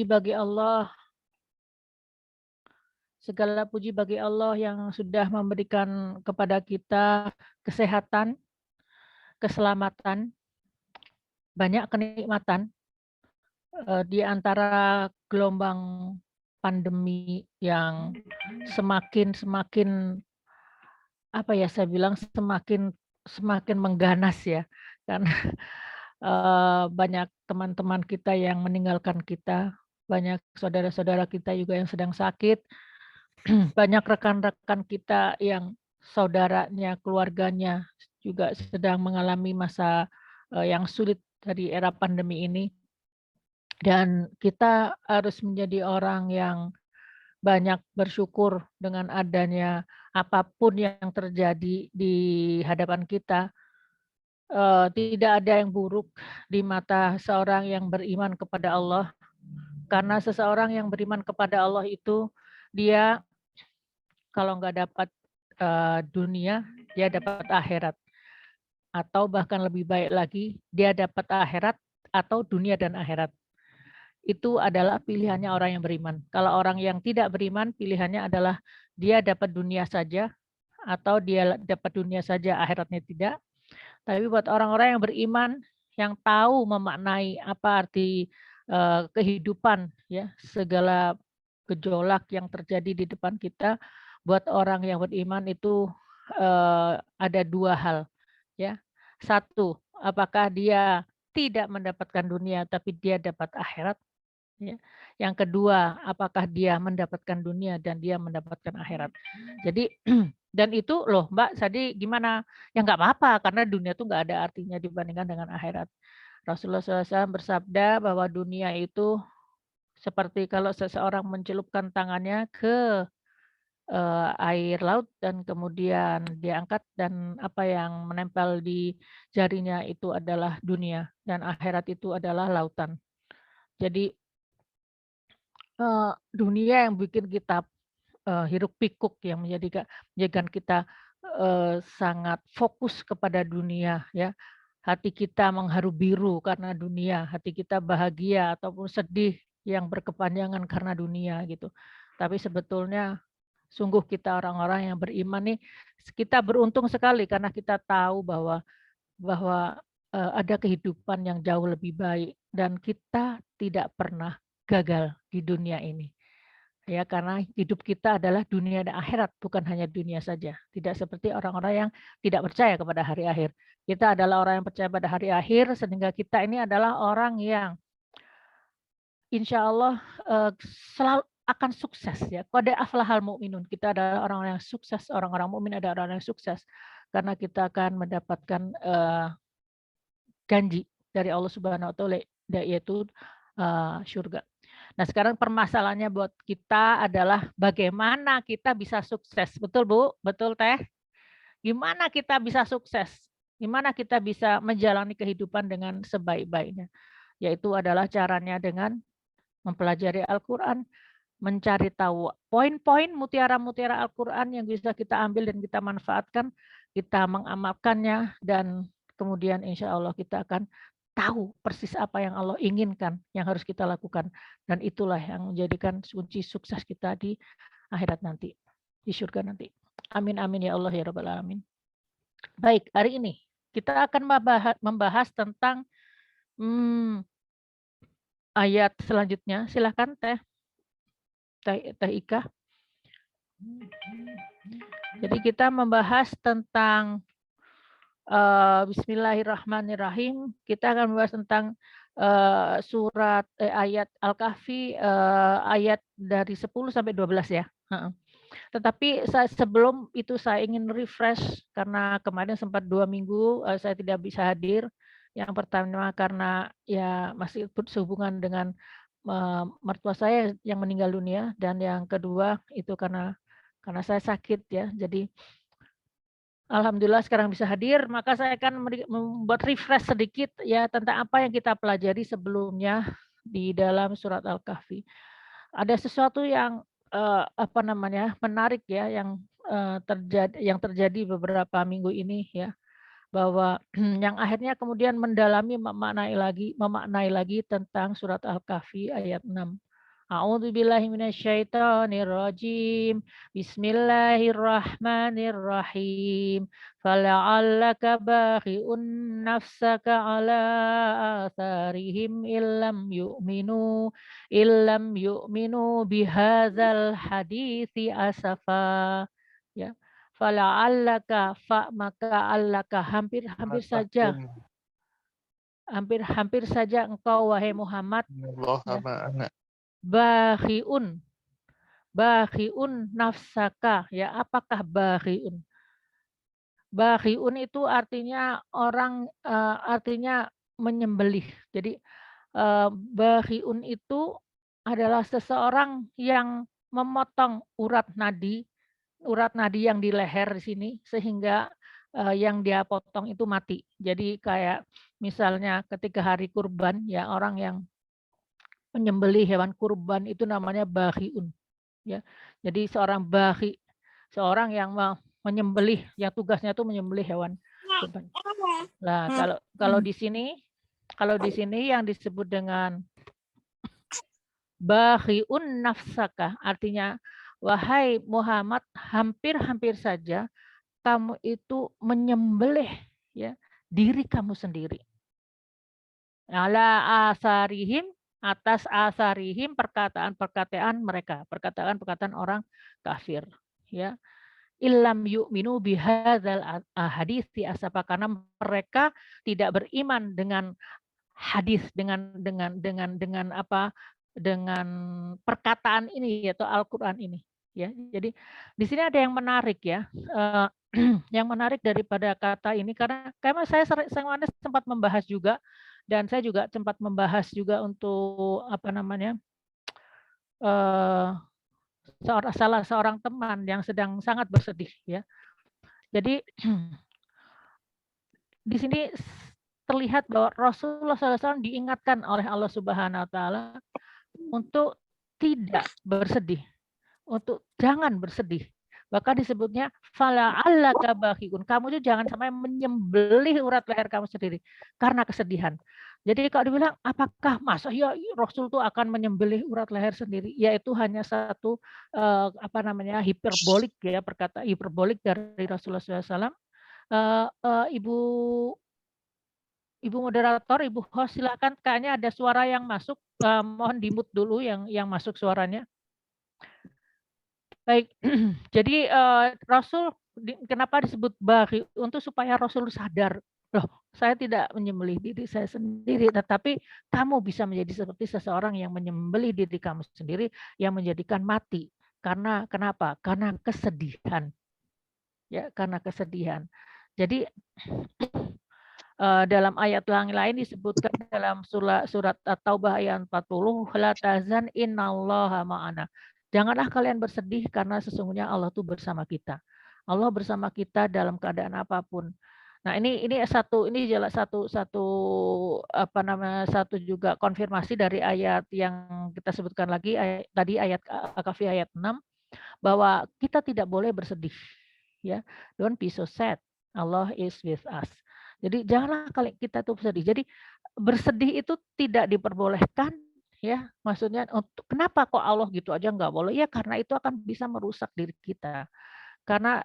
bagi Allah, segala puji bagi Allah yang sudah memberikan kepada kita kesehatan, keselamatan, banyak kenikmatan di antara gelombang pandemi yang semakin semakin apa ya saya bilang semakin semakin mengganas ya karena banyak teman-teman kita yang meninggalkan kita, banyak saudara-saudara kita juga yang sedang sakit. Banyak rekan-rekan kita yang saudaranya, keluarganya juga sedang mengalami masa, yang sulit dari era pandemi ini dan kita harus menjadi orang yang banyak bersyukur dengan adanya apapun yang terjadi di hadapan kita, tidak ada yang buruk di mata seorang yang beriman kepada Allah, karena seseorang yang beriman kepada Allah itu dia kalau nggak dapat, dunia, dia dapat akhirat, atau bahkan lebih baik lagi, dia dapat akhirat atau dunia dan akhirat. Itu adalah pilihannya orang yang beriman. Kalau orang yang tidak beriman, pilihannya adalah dia dapat dunia saja, atau dia dapat dunia saja, akhiratnya tidak. Tapi buat orang-orang yang beriman, yang tahu memaknai apa arti, kehidupan ya, segala gejolak yang terjadi di depan kita, buat orang yang beriman itu, ada 2 hal ya. Satu, apakah dia tidak mendapatkan dunia tapi dia dapat akhirat ya. Yang kedua, apakah dia mendapatkan dunia dan dia mendapatkan akhirat. Jadi dan itu loh Mbak tadi gimana? Ya nggak apa-apa karena dunia itu nggak ada artinya dibandingkan dengan akhirat. Rasulullah SAW bersabda bahwa dunia itu seperti kalau seseorang mencelupkan tangannya ke air laut dan kemudian diangkat dan apa yang menempel di jarinya itu adalah dunia dan akhirat itu adalah lautan. Jadi dunia yang bikin kita, hiruk pikuk yang menjadikan kita, sangat fokus kepada dunia ya. Hati kita mengharu biru karena dunia, hati kita bahagia ataupun sedih yang berkepanjangan karena dunia gitu. Tapi sebetulnya sungguh kita orang-orang yang beriman nih, kita beruntung sekali karena kita tahu bahwa, ada kehidupan yang jauh lebih baik dan kita tidak pernah gagal di dunia ini. Ya, karena hidup kita adalah dunia dan akhirat, bukan hanya dunia saja. Tidak seperti orang-orang yang tidak percaya kepada hari akhir. Kita adalah orang yang percaya pada hari akhir, sehingga kita ini adalah orang yang insya Allah selalu akan sukses ya. Qad aflahal mu'minun. Kita adalah orang-orang yang sukses, orang-orang mukmin adalah orang yang sukses karena kita akan mendapatkan janji dari Allah Subhanahu wa taala yaitu surga. Nah, sekarang permasalahannya buat kita adalah bagaimana kita bisa sukses. Betul, Bu? Betul, Teh? Gimana kita bisa sukses? Gimana kita bisa menjalani kehidupan dengan sebaik-baiknya? Yaitu adalah caranya dengan mempelajari Al-Qur'an, mencari tahu poin-poin mutiara-mutiara Al-Qur'an yang bisa kita ambil dan kita manfaatkan, kita mengamalkannya dan kemudian insya Allah kita akan tahu persis apa yang Allah inginkan yang harus kita lakukan dan itulah yang menjadikan kunci sukses kita di akhirat nanti, di surga nanti. Amin amin ya Allah ya rabbal alamin. Baik, hari ini kita akan membahas tentang ayat selanjutnya. Silahkan Teh Ika. Jadi kita membahas tentang bismillahirrahmanirrahim. Kita akan membahas tentang ayat Al-Kahfi ayat dari 10 sampai 12 ya. Tetapi sebelum itu saya ingin refresh karena kemarin sempat 2 minggu saya tidak bisa hadir. Yang pertama karena ya masih sehubungan dengan mertua saya yang meninggal dunia dan yang kedua itu karena saya sakit ya. Jadi alhamdulillah sekarang bisa hadir, maka saya akan membuat refresh sedikit ya tentang apa yang kita pelajari sebelumnya di dalam surat Al-Kahfi. Ada sesuatu yang menarik ya yang terjadi beberapa minggu ini ya, bahwa yang akhirnya kemudian mendalami memaknai lagi tentang surat Al-Kahfi ayat 6. A'udzubillahi minasyaitonirrajim. Bismillahirrahmanirrahim. Fala'allaka bakhi'un nafsaka ala atharihim illam yu'minu bihadzal hadithi asafa. Ya. Fala'allaka maka allaka hampir saja. Hampir saja engkau wahai Muhammad ya, bakhiun nafsaka ya. Apakah bakhiun? Bakhiun itu artinya orang artinya menyembelih. Jadi bakhiun itu adalah seseorang yang memotong urat nadi yang di leher di sini sehingga yang dia potong itu mati. Jadi kayak misalnya ketika hari kurban ya, orang yang menyembelih hewan kurban itu namanya bakhiun ya. Jadi seorang bakhi, seorang yang menyembelih, yang tugasnya itu menyembelih hewan kurban. Nah, kalau di sini yang disebut dengan bakhiun nafsaka artinya wahai Muhammad, hampir saja kamu itu menyembelih ya diri kamu sendiri. Ala asarihim, atas asarihim, perkataan mereka, perkataan orang kafir ya. Illam yu'minu bihadzal hadits asapa, karena mereka tidak beriman dengan hadis, dengan apa, dengan perkataan ini yaitu Al-Qur'an ini ya. Jadi di sini ada yang menarik ya. Yang menarik daripada kata ini, karena saya sempat membahas juga, dan saya juga sempat membahas juga untuk apa namanya, salah seorang teman yang sedang sangat bersedih ya. Jadi di sini terlihat bahwa Rasulullah SAW diingatkan oleh Allah Subhanahu Wa Taala untuk tidak bersedih, untuk jangan bersedih. Bahkan disebutnya fala'allaka bakhiun. Kamu itu jangan sampai menyembelih urat leher kamu sendiri karena kesedihan. Jadi kalau dibilang apakah masa ya Rasul itu akan menyembelih urat leher sendiri? Ya itu hanya satu apa namanya hiperbolik ya, perkataan hiperbolik dari Rasulullah SAW. Ibu moderator, Ibu host, silakan, kayaknya ada suara yang masuk. Mohon di-mute dulu yang masuk suaranya. Baik, jadi Rasul kenapa disebut bakhi? Untuk supaya Rasul sadar, loh saya tidak menyembelih diri saya sendiri, tetapi kamu bisa menjadi seperti seseorang yang menyembelih diri kamu sendiri, yang menjadikan mati. Karena kenapa? Karena kesedihan. Ya, karena kesedihan. Jadi dalam ayat lain disebutkan dalam surat At-Taubah ayat 40, la tahzan innallaha ma'ana. Janganlah kalian bersedih karena sesungguhnya Allah itu bersama kita. Allah bersama kita dalam keadaan apapun. Nah, ini jelas satu apa namanya, satu juga konfirmasi dari ayat yang kita sebutkan lagi tadi, ayat Al-Kahfi ayat 6, bahwa kita tidak boleh bersedih ya. Don't be so sad. Allah is with us. Jadi janganlah kali kita tuh bersedih. Jadi bersedih itu tidak diperbolehkan ya. Maksudnya untuk kenapa kok Allah gitu aja nggak boleh? Ya karena itu akan bisa merusak diri kita. Karena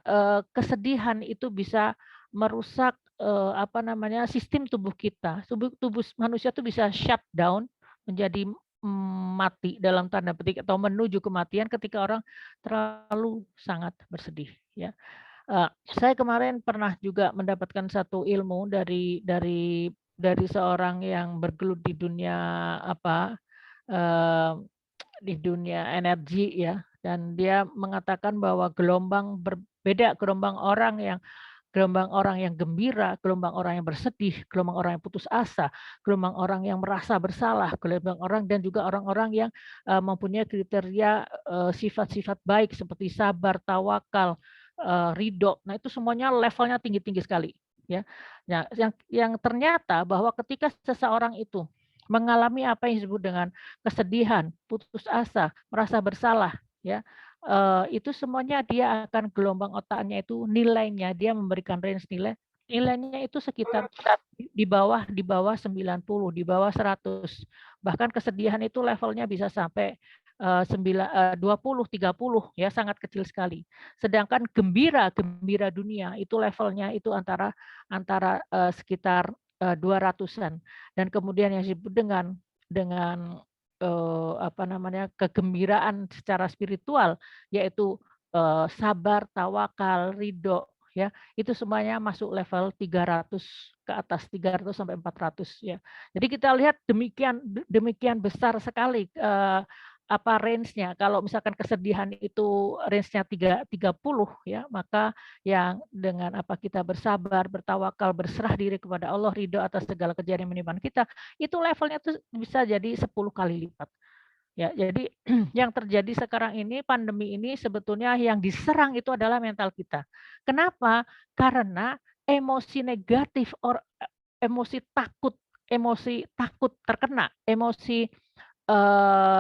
kesedihan itu bisa merusak apa namanya, sistem tubuh kita. Tubuh manusia itu bisa shut down, menjadi mati dalam tanda petik atau menuju kematian ketika orang terlalu sangat bersedih ya. Saya kemarin pernah juga mendapatkan satu ilmu dari seorang yang bergelut di dunia apa, di dunia energi ya, dan dia mengatakan bahwa berbeda gelombang orang yang gembira, gelombang orang yang bersedih, gelombang orang yang putus asa, gelombang orang yang merasa bersalah, gelombang orang dan juga orang-orang yang mempunyai kriteria sifat-sifat baik seperti sabar, tawakal, ridho. Nah, itu semuanya levelnya tinggi-tinggi sekali ya. Nah, yang ternyata bahwa ketika seseorang itu mengalami apa yang disebut dengan kesedihan, putus asa, merasa bersalah ya, itu semuanya dia akan gelombang otaknya itu nilainya, dia memberikan range nilainya itu sekitar di bawah 90, di bawah 100. Bahkan kesedihan itu levelnya bisa sampai 20, 30 ya, sangat kecil sekali. Sedangkan gembira dunia itu levelnya itu antara sekitar 200-an. Dan kemudian yang disebut dengan kegembiraan secara spiritual, yaitu sabar, tawakal, ridho, ya, itu semuanya masuk level 300 ke atas, 300 sampai 400 ya. Jadi kita lihat demikian besar sekali range-nya. Kalau misalkan kesedihan itu range-nya 30 ya, maka yang dengan kita bersabar, bertawakal, berserah diri kepada Allah, ridho atas segala kejadian yang menimpa kita, itu levelnya tuh bisa jadi 10 kali lipat. Ya, jadi yang terjadi sekarang ini, pandemi ini sebetulnya yang diserang itu adalah mental kita. Kenapa? Karena emosi negatif emosi takut terkena, emosi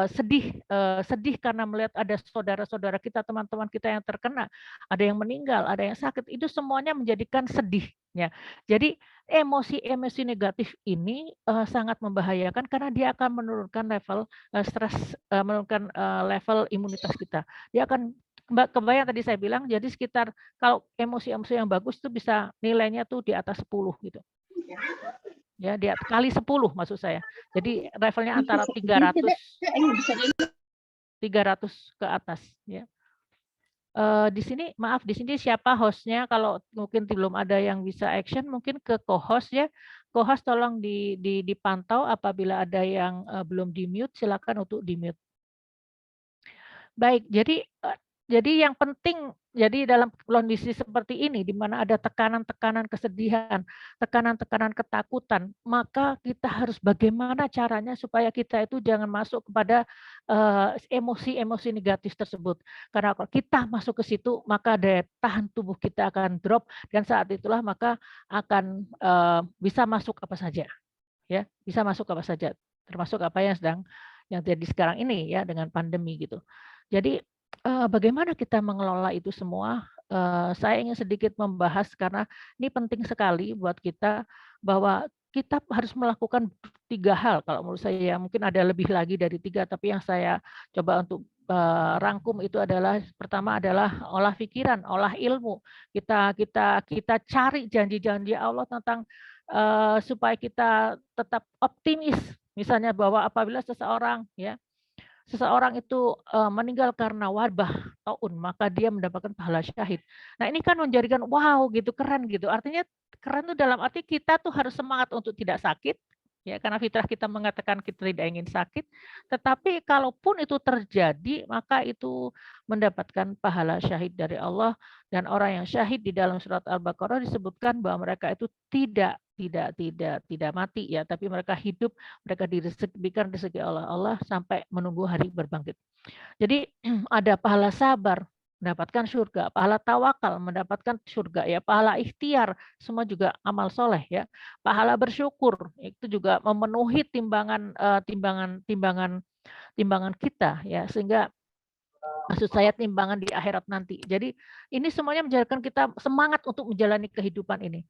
sedih karena melihat ada saudara-saudara kita, teman-teman kita yang terkena, ada yang meninggal, ada yang sakit, itu semuanya menjadikan sedih. Ya. Jadi emosi-emosi negatif ini sangat membahayakan karena dia akan menurunkan level stres, menurunkan level imunitas kita. Dia akan kebayang tadi saya bilang, jadi sekitar kalau emosi-emosi yang bagus itu bisa nilainya tuh di atas 10 gitu. Ya, dia kali 10 maksud saya. Jadi levelnya antara 300 ke atas ya. Di sini maaf, di sini siapa hostnya? Kalau mungkin belum ada yang bisa action, mungkin ke co-host ya. Co-host tolong dipantau apabila ada yang belum di-mute, silakan untuk di-mute. Baik, jadi yang penting, jadi dalam kondisi seperti ini, di mana ada tekanan-tekanan kesedihan, tekanan-tekanan ketakutan, maka kita harus bagaimana caranya supaya kita itu jangan masuk kepada emosi-emosi negatif tersebut. Karena kalau kita masuk ke situ, maka daya tahan tubuh kita akan drop, dan saat itulah maka akan bisa masuk apa saja, ya, bisa masuk apa saja, termasuk apa yang terjadi sekarang ini ya dengan pandemi gitu. Jadi bagaimana kita mengelola itu semua? Saya ingin sedikit membahas karena ini penting sekali buat kita bahwa kita harus melakukan 3 hal kalau menurut saya, mungkin ada lebih lagi dari 3, tapi yang saya coba untuk rangkum itu adalah pertama adalah olah pikiran, olah ilmu. Kita cari janji-janji Allah tentang supaya kita tetap optimis. Misalnya bahwa apabila seseorang itu meninggal karena wabah taun, maka dia mendapatkan pahala syahid. Nah, ini kan menjadikan wow gitu, keren gitu. Artinya keren itu dalam arti kita tuh harus semangat untuk tidak sakit, ya, karena fitrah kita mengatakan kita tidak ingin sakit. Tetapi kalaupun itu terjadi, maka itu mendapatkan pahala syahid dari Allah, dan orang yang syahid di dalam surat Al-Baqarah disebutkan bahwa mereka itu tidak mati ya, tapi mereka hidup, mereka diberikan rezeki oleh Allah sampai menunggu hari berbangkit. Jadi ada pahala sabar, mendapatkan surga, pahala tawakal, mendapatkan surga ya, pahala ikhtiar, semua juga amal soleh ya. Pahala bersyukur, itu juga memenuhi timbangan kita ya, sehingga maksud saya timbangan di akhirat nanti. Jadi ini semuanya menjadikan kita semangat untuk menjalani kehidupan ini.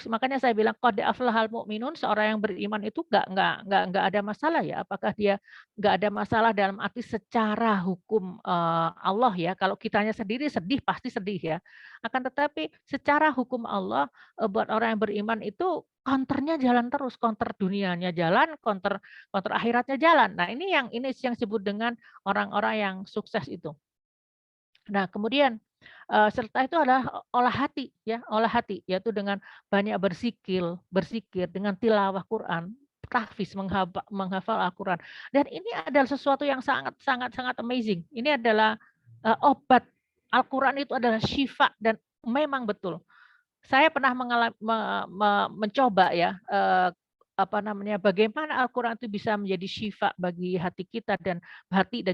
Makanya saya bilang qad aflahal mu'minun, seorang yang beriman itu nggak ada masalah ya. Apakah dia nggak ada masalah dalam arti secara hukum Allah ya. Kalau kitanya sendiri sedih pasti sedih ya. Akan tetapi secara hukum Allah buat orang yang beriman itu counternya jalan terus, counter dunianya jalan, counter akhiratnya jalan. Nah ini yang disebut dengan orang-orang yang sukses itu. Nah, kemudian serta itu adalah olah hati ya, olah hati, yaitu dengan banyak berzikir dengan tilawah Quran, tahfiz, menghafal Al-Quran. Dan ini adalah sesuatu yang sangat sangat sangat amazing. Ini adalah obat. Al-Quran itu adalah syifa, dan memang betul. Saya pernah mencoba ya, bagaimana Al-Quran itu bisa menjadi syifa bagi hati kita dan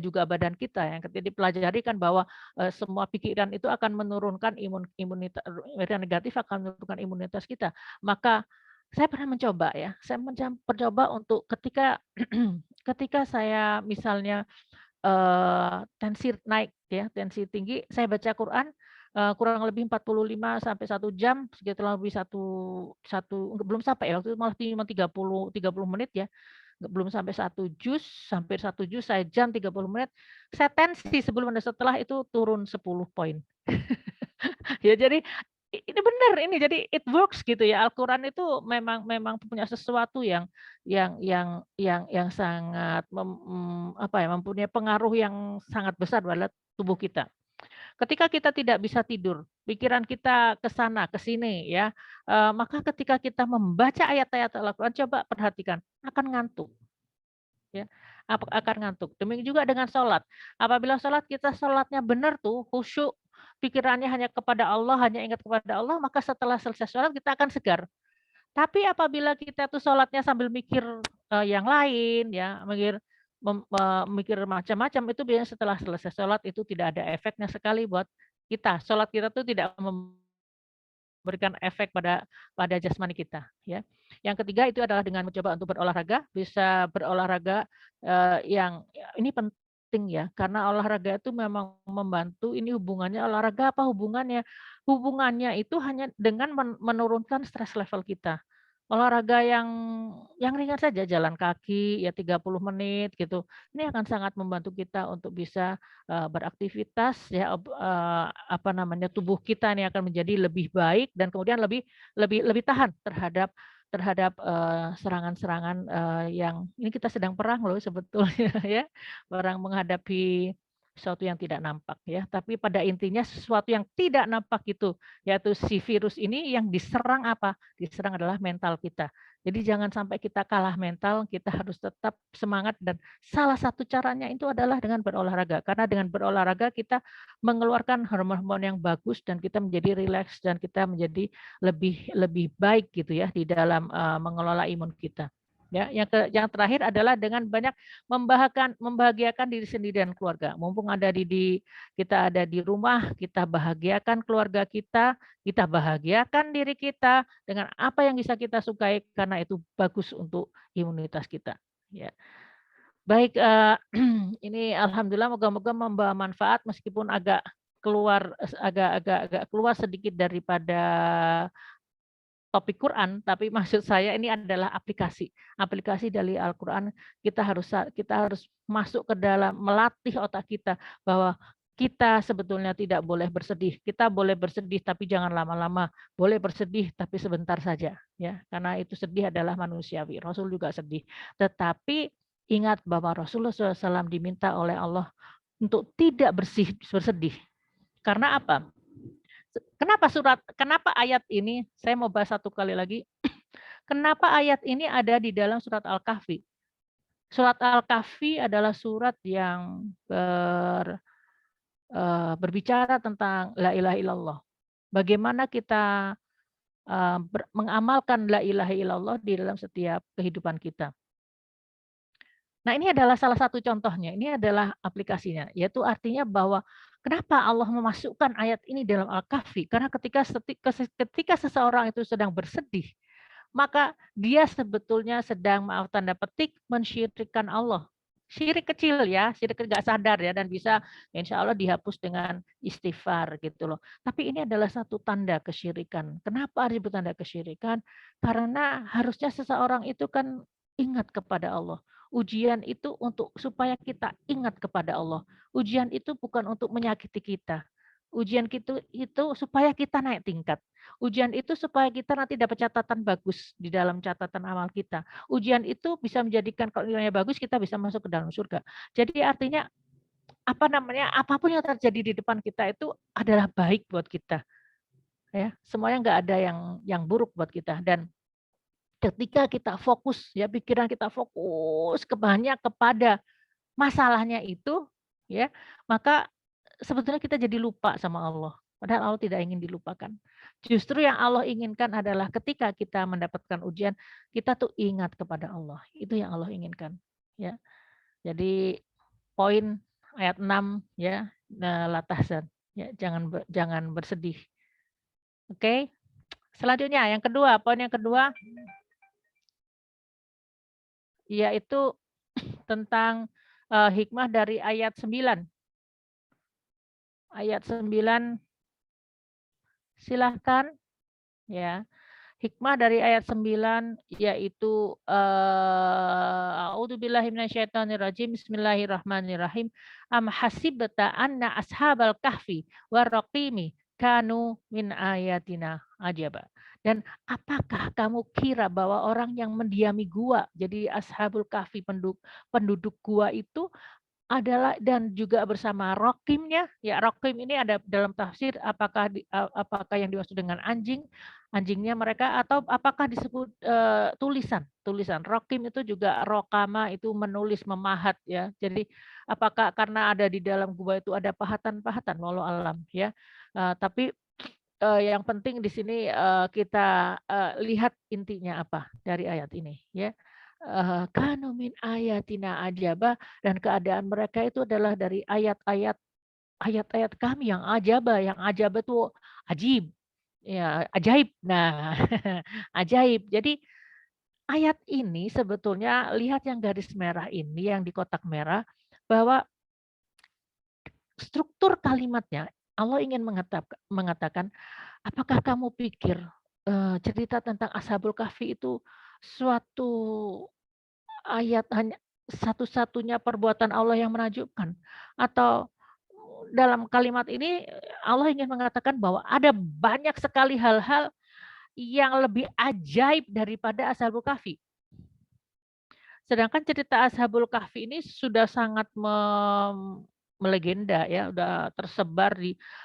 juga badan kita. Yang ketika dipelajari kan bahwa semua pikiran itu akan menurunkan imunitas negatif, akan menurunkan imunitas kita. Maka saya pernah mencoba ya, saya mencoba untuk ketika ketika saya misalnya tensi naik ya, tensi tinggi, saya baca Quran kurang lebih 45 sampai 1 jam, sekitar lebih belum sampai ya, waktu itu malah cuma 30 menit ya. belum sampai 1 juz, hampir 1 juz saya jam 30 menit, saya tensi sebelum dan setelah itu turun 10 poin. Ya jadi, ini benar ini, jadi it works gitu ya, Al-Quran itu memang memang punya sesuatu yang sangat apa ya, mempunyai pengaruh yang sangat besar pada tubuh kita. Ketika kita tidak bisa tidur, pikiran kita ke sana, ke sini ya, maka ketika kita membaca ayat-ayat Al-Quran, coba perhatikan, akan ngantuk ya, akan ngantuk. Demikian juga dengan sholat. Apabila sholat kita sholatnya benar tuh, khusyuk, pikirannya hanya kepada Allah, hanya ingat kepada Allah, maka setelah selesai sholat kita akan segar. Tapi apabila kita tuh sholatnya sambil mikir yang lain ya, mikir macam-macam, itu biasanya setelah selesai sholat itu tidak ada efeknya sekali buat kita. Sholat kita tuh tidak memberikan efek pada jasmani kita ya. Yang ketiga itu adalah dengan mencoba untuk berolahraga, bisa berolahraga yang ini penting ya, karena olahraga itu memang membantu. Ini hubungannya olahraga apa hubungannya? Hubungannya itu hanya dengan menurunkan stres level kita. Olahraga yang ringan saja, jalan kaki ya 30 menit gitu. Ini akan sangat membantu kita untuk bisa beraktivitas ya, apa namanya, tubuh kita ini akan menjadi lebih baik dan kemudian lebih lebih lebih tahan terhadap terhadap serangan-serangan yang ini kita sedang perang loh sebetulnya ya, perang menghadapi sesuatu yang tidak nampak ya, tapi pada intinya sesuatu yang tidak nampak itu, yaitu si virus ini yang diserang apa? Diserang adalah mental kita. Jadi jangan sampai kita kalah mental, kita harus tetap semangat dan salah satu caranya itu adalah dengan berolahraga. Karena dengan berolahraga kita mengeluarkan hormon-hormon yang bagus dan kita menjadi rileks dan kita menjadi lebih lebih baik gitu ya di dalam mengelola imun kita. Ya, yang terakhir adalah dengan banyak membahagiakan diri sendiri dan keluarga. Mumpung kita ada di rumah, kita bahagiakan keluarga kita bahagiakan diri kita dengan apa yang bisa kita sukai karena itu bagus untuk imunitas kita. Ya. Baik, ini alhamdulillah moga-moga membawa manfaat meskipun agak agak keluar sedikit daripada topik Quran, tapi maksud saya ini adalah aplikasi. Aplikasi dari Al-Quran, kita harus masuk ke dalam, melatih otak kita bahwa kita sebetulnya tidak boleh bersedih. Kita boleh bersedih tapi jangan lama-lama. Boleh bersedih tapi sebentar saja ya. Karena itu sedih adalah manusiawi. Rasul juga sedih. Tetapi ingat bahwa Rasulullah SAW diminta oleh Allah untuk tidak bersedih. Karena apa? Kenapa ayat ini, saya mau bahas satu kali lagi, kenapa ayat ini ada di dalam surat Al-Kahfi? Surat Al-Kahfi adalah surat yang berbicara tentang la ilaha illallah. Bagaimana kita mengamalkan la ilaha illallah di dalam setiap kehidupan kita. Nah, ini adalah salah satu contohnya, ini adalah aplikasinya, yaitu artinya bahwa kenapa Allah memasukkan ayat ini dalam Al-Kahfi? Karena ketika seseorang itu sedang bersedih, maka dia sebetulnya sedang, maaf tanda petik, mensyirikkan Allah. Syirik kecil ya, syirik nggak sadar ya, dan bisa insya Allah dihapus dengan istighfar gitu loh. Tapi ini adalah satu tanda kesyirikan. Kenapa disebut tanda kesyirikan? Karena harusnya seseorang itu kan ingat kepada Allah. Ujian itu untuk supaya kita ingat kepada Allah. Ujian itu bukan untuk menyakiti kita. Ujian itu supaya kita naik tingkat. Ujian itu supaya kita nanti dapat catatan bagus di dalam catatan amal kita. Ujian itu bisa menjadikan kalau nilainya bagus kita bisa masuk ke dalam surga. Jadi artinya apa namanya, apapun yang terjadi di depan kita itu adalah baik buat kita. Ya, semuanya nggak ada yang buruk buat kita. Dan ketika kita fokus ya, pikiran kita fokus kepada masalahnya itu ya, maka sebetulnya kita jadi lupa sama Allah. Padahal Allah tidak ingin dilupakan. Justru yang Allah inginkan adalah ketika kita mendapatkan ujian, kita tuh ingat kepada Allah. Itu yang Allah inginkan. Ya. Jadi poin ayat 6 ya, la tahzan. Ya, jangan bersedih. Oke. Selanjutnya yang kedua, poin yang kedua yaitu tentang hikmah dari ayat 9. Ayat 9 silahkan ya. Hikmah dari ayat 9 yaitu a'udzubillahi minasyaitonirrajim. Bismillahirrahmanirrahim. Am hasibta anna ashabal kahfi warraqimi kanu min ayatina ajaba. Dan apakah kamu kira bahwa orang yang mendiami gua, jadi ashabul kahfi, penduduk gua itu adalah, dan juga bersama rokimnya, ya rokim ini ada dalam tafsir apakah apakah yang dimaksud dengan anjingnya mereka, atau apakah disebut tulisan rokim itu juga rokama itu menulis, memahat ya. Jadi apakah karena ada di dalam gua itu ada pahatan-pahatan, walau alam ya. Tapi yang penting di sini kita lihat intinya apa dari ayat ini ya. Kanu min ayatina ajaba, dan keadaan mereka itu adalah dari ayat-ayat kami yang ajaba itu ajib, ya ajaib. Nah, ajaib. Jadi ayat ini sebetulnya, lihat yang garis merah ini, yang di kotak merah, bahwa struktur kalimatnya Allah ingin mengatakan, apakah kamu pikir cerita tentang Ashabul Kahfi itu suatu ayat hanya satu-satunya perbuatan Allah yang menakjubkan? Atau dalam kalimat ini Allah ingin mengatakan bahwa ada banyak sekali hal-hal yang lebih ajaib daripada Ashabul Kahfi. Sedangkan cerita Ashabul Kahfi ini sudah sangat melegenda ya, udah tersebar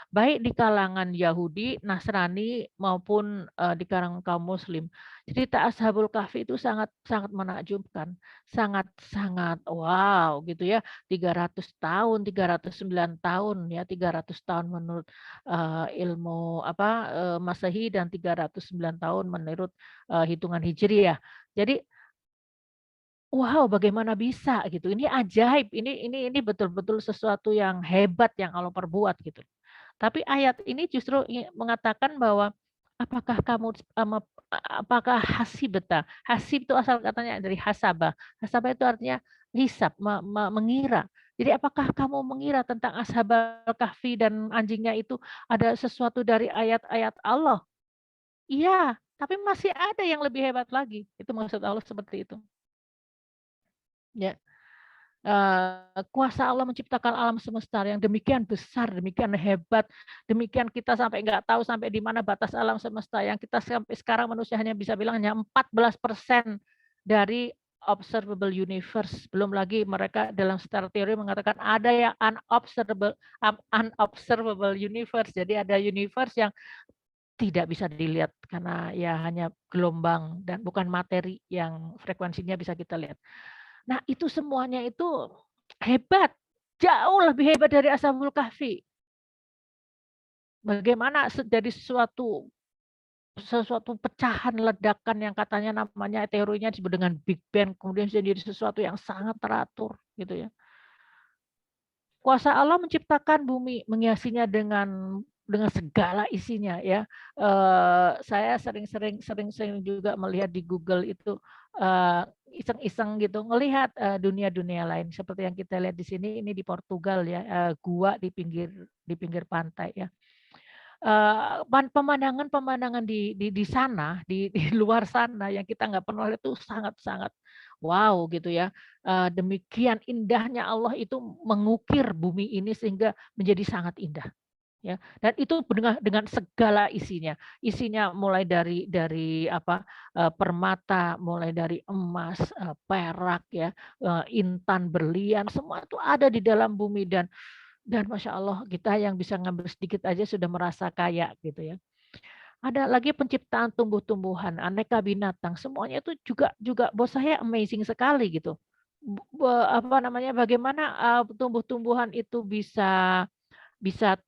baik di kalangan Yahudi, Nasrani maupun di kalangan kaum Muslim. Cerita Ashabul Kahfi itu sangat sangat menakjubkan, sangat sangat wow gitu ya. 300 tahun, 309 tahun ya, 300 tahun menurut ilmu Masehi, dan 309 tahun menurut hitungan Hijriyah. Jadi wow, bagaimana bisa gitu, ini ajaib, ini betul-betul sesuatu yang hebat yang Allah perbuat gitu. Tapi ayat ini justru mengatakan bahwa apakah kamu apakah hasibta, hasib itu asal katanya dari hasabah. Hasabah itu artinya hisab, mengira. Jadi apakah kamu mengira tentang Ashabal Kahfi dan anjingnya itu ada sesuatu dari ayat-ayat Allah? Iya, tapi masih ada yang lebih hebat lagi. Itu maksud Allah seperti itu. Ya. Kuasa Allah menciptakan alam semesta yang demikian besar, demikian hebat, demikian kita sampai nggak tahu sampai di mana batas alam semesta, yang kita sampai sekarang manusia hanya bisa bilang hanya 14% dari observable universe. Belum lagi mereka dalam secara teori mengatakan ada yang unobservable universe. Jadi ada universe yang tidak bisa dilihat karena ya hanya gelombang dan bukan materi yang frekuensinya bisa kita lihat. Nah, itu semuanya itu hebat, jauh lebih hebat dari Ashabul Kahfi. Bagaimana dari sesuatu pecahan, ledakan yang katanya namanya teorinya disebut dengan Big Bang, kemudian jadi sesuatu yang sangat teratur gitu ya. Kuasa Allah menciptakan bumi, menghiasinya dengan segala isinya ya. Saya sering juga melihat di Google itu iseng-iseng gitu ngelihat dunia-dunia lain seperti yang kita lihat di sini, ini di Portugal ya, gua di pinggir pantai ya. Pemandangan-pemandangan di sana, di luar sana yang kita nggak pernah lihat itu sangat-sangat wow gitu ya. Demikian indahnya Allah itu mengukir bumi ini sehingga menjadi sangat indah ya. Dan itu dengan segala isinya. Isinya mulai dari permata, mulai dari emas, perak ya, intan, berlian, semua itu ada di dalam bumi, dan Masya Allah kita yang bisa ngambil sedikit aja sudah merasa kaya gitu ya. Ada lagi penciptaan tumbuh-tumbuhan, aneka binatang, semuanya itu juga juga buat saya amazing sekali gitu. Bagaimana tumbuh-tumbuhan itu bisa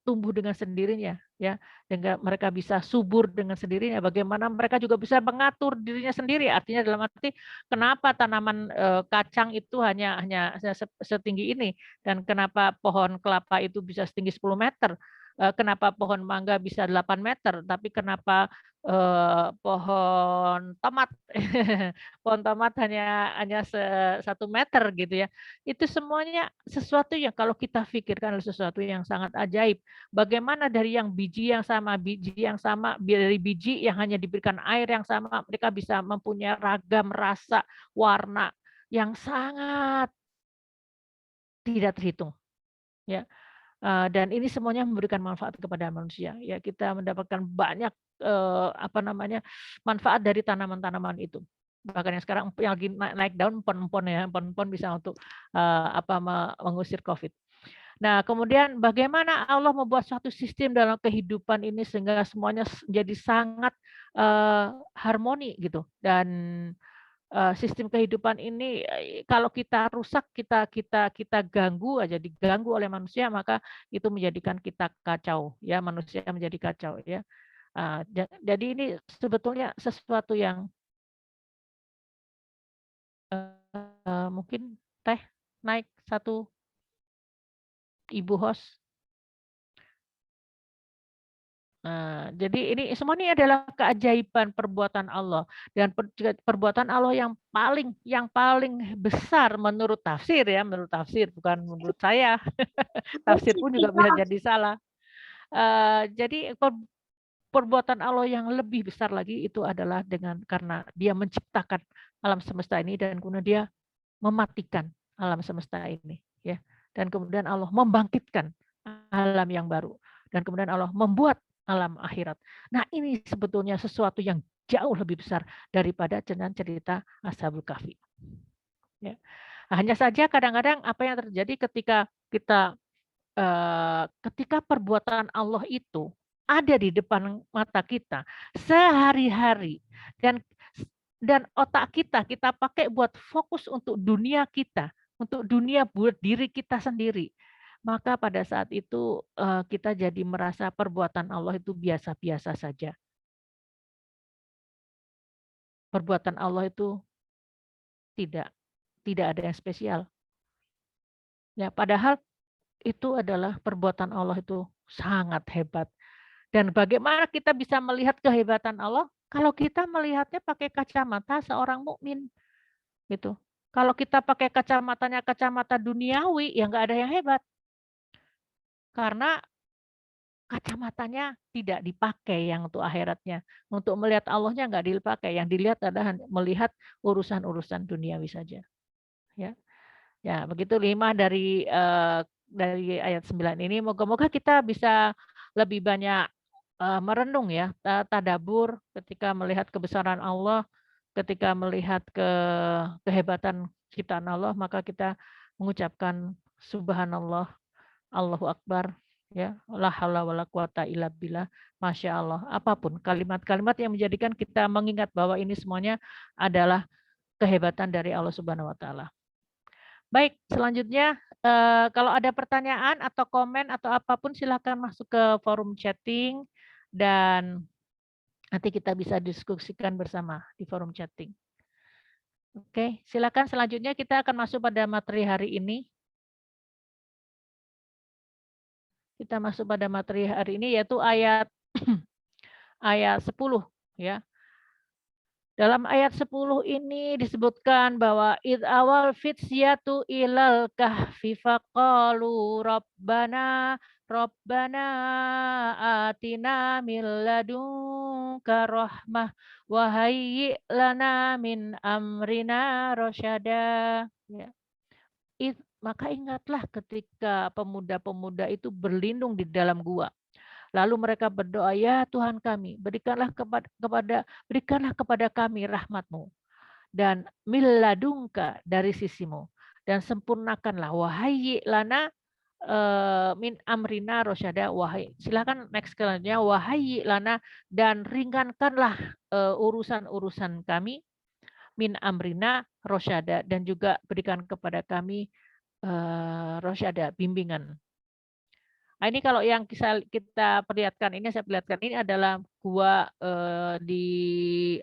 tumbuh dengan sendirinya ya, dengan mereka bisa subur dengan sendirinya, bagaimana mereka juga bisa mengatur dirinya sendiri, artinya dalam arti kenapa tanaman kacang itu hanya setinggi ini, dan kenapa pohon kelapa itu bisa setinggi 10 meter. kenapa pohon mangga bisa 8 meter, tapi kenapa pohon tomat pohon tomat hanya 1 meter gitu ya. Itu semuanya sesuatu yang kalau kita pikirkan adalah sesuatu yang sangat ajaib. Bagaimana dari biji yang sama, dari biji yang hanya diberikan air yang sama, mereka bisa mempunyai ragam rasa, warna yang sangat tidak terhitung, ya. Dan ini semuanya memberikan manfaat kepada manusia. Ya, kita mendapatkan banyak manfaat dari tanaman-tanaman itu. Bahkan yang sekarang yang lagi naik daun empon-empon ya, empon-empon bisa untuk mengusir COVID. Nah, kemudian bagaimana Allah membuat suatu sistem dalam kehidupan ini sehingga semuanya menjadi sangat harmoni gitu. Dan sistem kehidupan ini kalau kita rusak, kita ganggu aja, diganggu oleh manusia, maka itu menjadikan kita kacau, ya, manusia menjadi kacau, ya. Jadi ini sebetulnya sesuatu yang mungkin teh naik satu, Ibu host. Jadi ini semua ini adalah keajaiban perbuatan Allah dan perbuatan Allah yang paling besar menurut tafsir ya, menurut tafsir bukan menurut saya. Tafsir pun juga bisa jadi salah. Jadi perbuatan Allah yang lebih besar lagi itu adalah karena Dia menciptakan alam semesta ini dan kemudian Dia mematikan alam semesta ini, ya. Dan kemudian Allah membangkitkan alam yang baru dan kemudian Allah membuat alam akhirat. Nah, ini sebetulnya sesuatu yang jauh lebih besar daripada cerita Ashabul Kahfi. Ya. Hanya saja kadang-kadang apa yang terjadi ketika perbuatan Allah itu ada di depan mata kita sehari-hari dan otak kita pakai buat fokus untuk dunia kita, untuk dunia buat diri kita sendiri. Maka pada saat itu kita jadi merasa perbuatan Allah itu biasa-biasa saja. Perbuatan Allah itu tidak ada yang spesial. Ya, padahal itu adalah perbuatan Allah itu sangat hebat. Dan bagaimana kita bisa melihat kehebatan Allah? Kalau kita melihatnya pakai kacamata seorang mukmin, gitu. Kalau kita pakai kacamata duniawi, ya nggak ada yang hebat. Karena kacamatanya tidak dipakai yang untuk akhiratnya. Untuk melihat Allahnya nggak dipakai. Yang dilihat adalah melihat urusan-urusan duniawi saja. Ya, ya begitu 5 dari ayat 9 ini. Moga-moga kita bisa lebih banyak merenung ya, tadabur ketika melihat kebesaran Allah, ketika melihat kehebatan ciptaan Allah, maka kita mengucapkan subhanallah, Allahu Akbar, ya, la haula wala quwata illa billah, masya Allah. Apapun kalimat-kalimat yang menjadikan kita mengingat bahwa ini semuanya adalah kehebatan dari Allah Subhanahu wa taala. Baik, selanjutnya kalau ada pertanyaan atau komen atau apapun silakan masuk ke forum chatting dan nanti kita bisa diskusikan bersama di forum chatting. Oke, silakan selanjutnya kita akan masuk pada materi hari ini. Kita masuk pada materi hari ini yaitu ayat ayat 10 ya. Dalam ayat 10 ini disebutkan bahwa id awal fitsyatu ilal kahfi faqalu rabbana atina min ladunka rahmah wa hayyi lana min amrina rasyada. Ya. Maka ingatlah ketika pemuda-pemuda itu berlindung di dalam gua. Lalu mereka berdoa, ya Tuhan kami, berikanlah kepada kami rahmat-Mu dan milladungka dari sisimu dan sempurnakanlah wahai lana min amrina rosyada wahai. Silakan next selanjutnya wahai lana dan ringankanlah urusan-urusan kami min amrina rosyada dan juga berikan kepada kami rosyada bimbingan. Nah, ini kalau yang kita perlihatkan ini, saya perlihatkan ini adalah gua di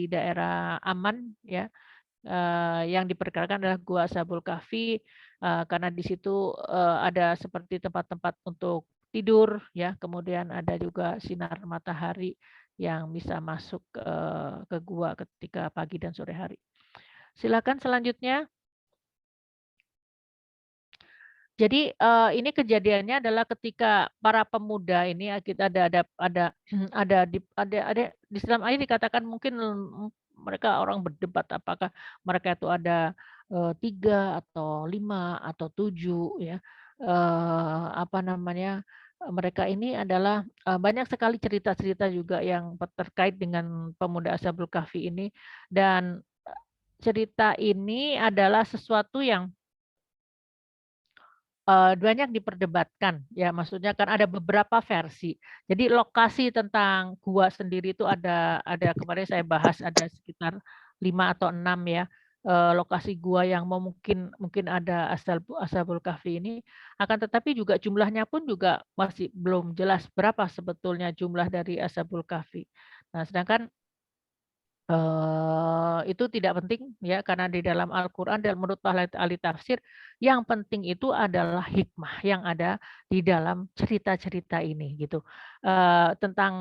daerah aman ya, yang diperkirakan adalah gua Ashabul Kahfi karena di situ ada seperti tempat-tempat untuk tidur ya, kemudian ada juga sinar matahari yang bisa masuk ke gua ketika pagi dan sore hari. Silakan selanjutnya. Jadi, ini kejadiannya adalah ketika para pemuda ini kita ada ada di dalam ayat dikatakan mungkin, mereka orang berdebat apakah mereka itu ada, 3 atau 5 atau 7 ya, apa namanya, mereka ini adalah, banyak sekali cerita-cerita juga yang terkait dengan pemuda Ashabul Kahfi ini dan, cerita ini adalah sesuatu yang banyak diperdebatkan, ya maksudnya kan ada beberapa versi. Jadi lokasi tentang gua sendiri itu ada kemarin saya bahas ada sekitar 5 atau 6 ya, lokasi gua yang mungkin ada Ashabul Kahfi ini, akan tetapi juga jumlahnya pun juga masih belum jelas berapa sebetulnya jumlah dari Ashabul Kahfi. Nah sedangkan itu tidak penting ya karena di dalam Al-Qur'an dan menurut para ahli tafsir, yang penting itu adalah hikmah yang ada di dalam cerita-cerita ini gitu. Tentang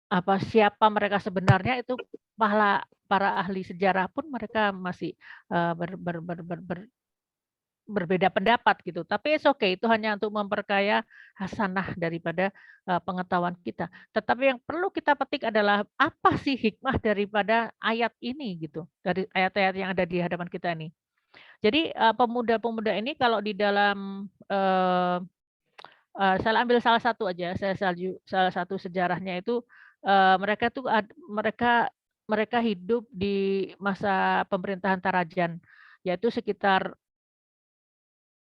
apa, siapa mereka sebenarnya itu para ahli sejarah pun mereka masih, eee, ber ber ber ber ber berbeda pendapat gitu, tapi it's okay, itu hanya untuk memperkaya hasanah daripada, pengetahuan kita. Tetapi yang perlu kita petik adalah, apa sih hikmah daripada ayat ini gitu, dari ayat-ayat yang ada di hadapan kita ini. Jadi, pemuda-pemuda ini kalau di dalam, saya ambil salah satu aja, salah satu sejarahnya itu, mereka tuh mereka hidup di masa pemerintahan Tarajan, yaitu sekitar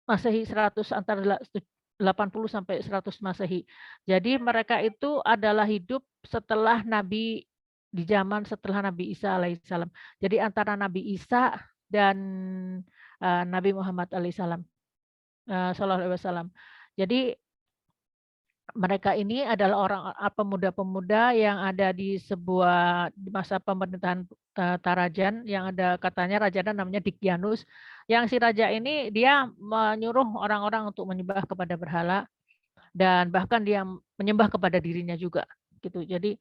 Masehi 100 antara 80 sampai 100 Masehi. Jadi mereka itu adalah hidup setelah di zaman setelah Nabi Isa alaihissalam. Jadi antara Nabi Isa dan, Nabi Muhammad alaihissalam, sallallahu alaihi wasallam. Jadi mereka ini adalah pemuda-pemuda yang ada di masa pemerintahan, Tarajan yang ada katanya rajanya namanya Dikyanus, yang si raja ini dia menyuruh orang-orang untuk menyembah kepada berhala dan bahkan dia menyembah kepada dirinya juga, gitu. Jadi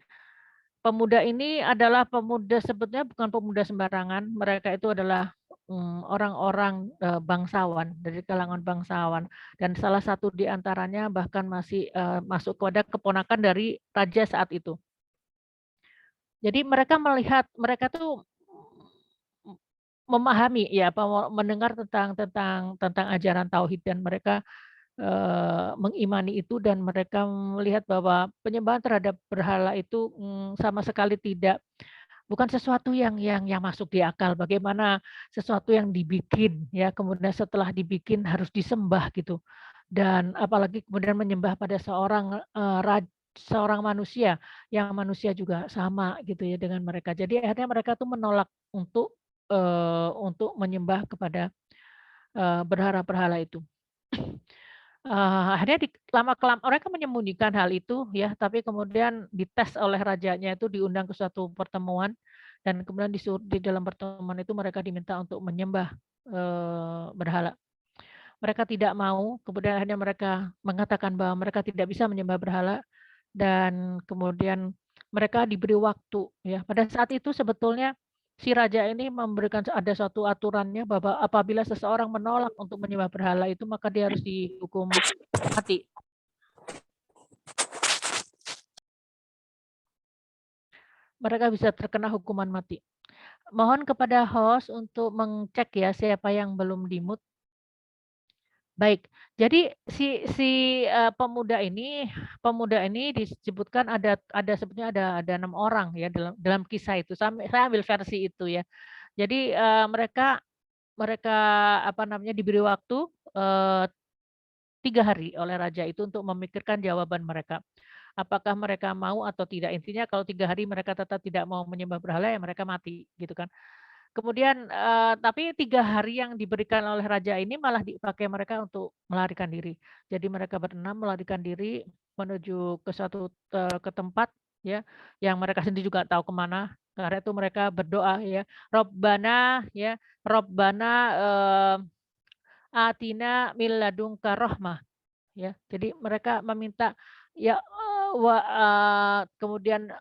pemuda ini adalah pemuda sebetulnya bukan pemuda sembarangan, mereka itu adalah, orang-orang, bangsawan, dari kalangan bangsawan dan salah satu di antaranya bahkan masih, masuk kepada keponakan dari raja saat itu. Jadi mereka melihat mereka tuh memahami ya, mendengar tentang ajaran tauhid dan mereka, mengimani itu dan mereka melihat bahwa penyembahan terhadap berhala itu, sama sekali bukan sesuatu yang masuk di akal, bagaimana sesuatu yang dibikin ya, kemudian setelah dibikin harus disembah gitu. Dan apalagi kemudian menyembah pada seorang manusia, yang manusia juga sama gitu ya dengan mereka. Jadi akhirnya mereka tuh menolak untuk menyembah kepada, berhala-berhala itu. Akhirnya lama-kelamaan mereka menyembunyikan hal itu ya, tapi kemudian dites oleh rajanya itu diundang ke suatu pertemuan dan kemudian di dalam pertemuan itu mereka diminta untuk menyembah, berhala. Mereka tidak mau, kemudian akhirnya mereka mengatakan bahwa mereka tidak bisa menyembah berhala dan kemudian mereka diberi waktu ya. Pada saat itu sebetulnya si raja ini memberikan ada suatu aturannya bahwa apabila seseorang menolak untuk menyembah berhala itu maka dia harus dihukum mati. Mereka bisa terkena hukuman mati. Mohon kepada host untuk mengcek ya siapa yang belum di-mute. Baik, jadi pemuda ini disebutkan ada sebetulnya ada 6 orang ya dalam kisah itu, saya ambil versi itu ya. Jadi, mereka mereka apa namanya, diberi waktu, eee, 3 hari oleh raja itu untuk memikirkan jawaban mereka. Apakah mereka mau atau tidak, intinya kalau 3 hari mereka tetap tidak mau menyembah berhala, ya mereka mati, gitu kan. Kemudian, tapi 3 hari yang diberikan oleh raja ini malah dipakai mereka untuk melarikan diri. Jadi mereka berenam melarikan diri menuju ke tempat ya, yang mereka sendiri juga tahu kemana. Karena itu mereka berdoa ya, Robbana, atina min ladunka rahmah. ya. Jadi mereka meminta ya kemudian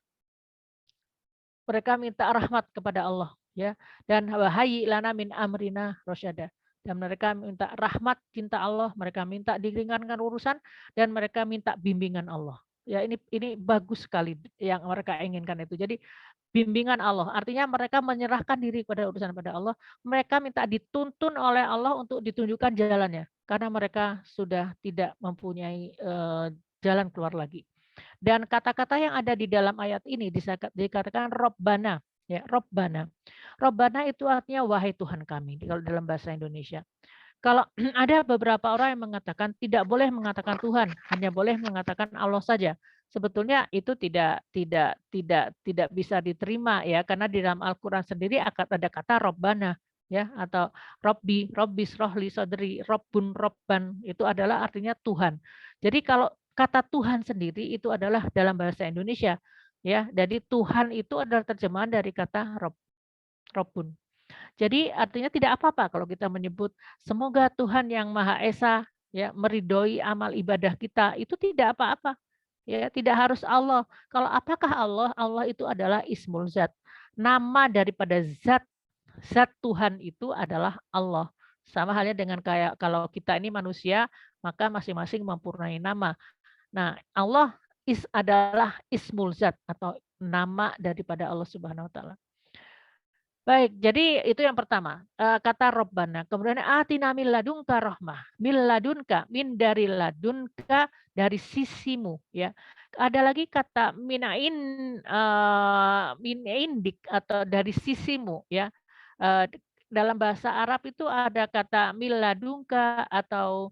mereka minta rahmat kepada Allah ya, dan wahai lana min amrina rosyada, dan mereka minta rahmat cinta Allah, mereka minta diringankan urusan, dan mereka minta bimbingan Allah. Ya, ini bagus sekali yang mereka inginkan itu. Jadi bimbingan Allah artinya mereka menyerahkan diri pada urusan pada Allah, mereka minta dituntun oleh Allah untuk ditunjukkan jalannya karena mereka sudah tidak mempunyai jalan keluar lagi. Dan kata-kata yang ada di dalam ayat ini dikatakan Robbana, ya Robbana. Robbana itu artinya wahai Tuhan kami kalau dalam bahasa Indonesia. Kalau ada beberapa orang yang mengatakan tidak boleh mengatakan Tuhan, hanya boleh mengatakan Allah saja. Sebetulnya itu tidak bisa diterima ya, karena di dalam Al-Qur'an sendiri akan ada kata Robbana ya, atau Robbi, Robbis rohli sodri, Robbun Robban, itu adalah artinya Tuhan. Jadi kalau kata Tuhan sendiri itu adalah dalam bahasa Indonesia ya. Jadi Tuhan itu adalah terjemahan dari kata Robbun. Jadi artinya tidak apa-apa kalau kita menyebut semoga Tuhan yang Maha Esa ya meridhoi amal ibadah kita, itu tidak apa-apa. Ya, tidak harus Allah. Kalau apakah Allah? Allah itu adalah Ismul Zat. Nama daripada zat Tuhan itu adalah Allah. Sama halnya dengan kayak kalau kita ini manusia, maka masing-masing mempunyai nama. Nah, Allah adalah Ismul Zat atau nama daripada Allah Subhanahu wa taala. Baik, jadi itu yang pertama, kata Robbana. Kemudian atina min ladunka rahmah, min ladunka, min dari ladunka, dari sisimu, ya. Ada lagi kata min indik atau dari sisimu, ya. Dalam bahasa Arab itu ada kata min ladunka atau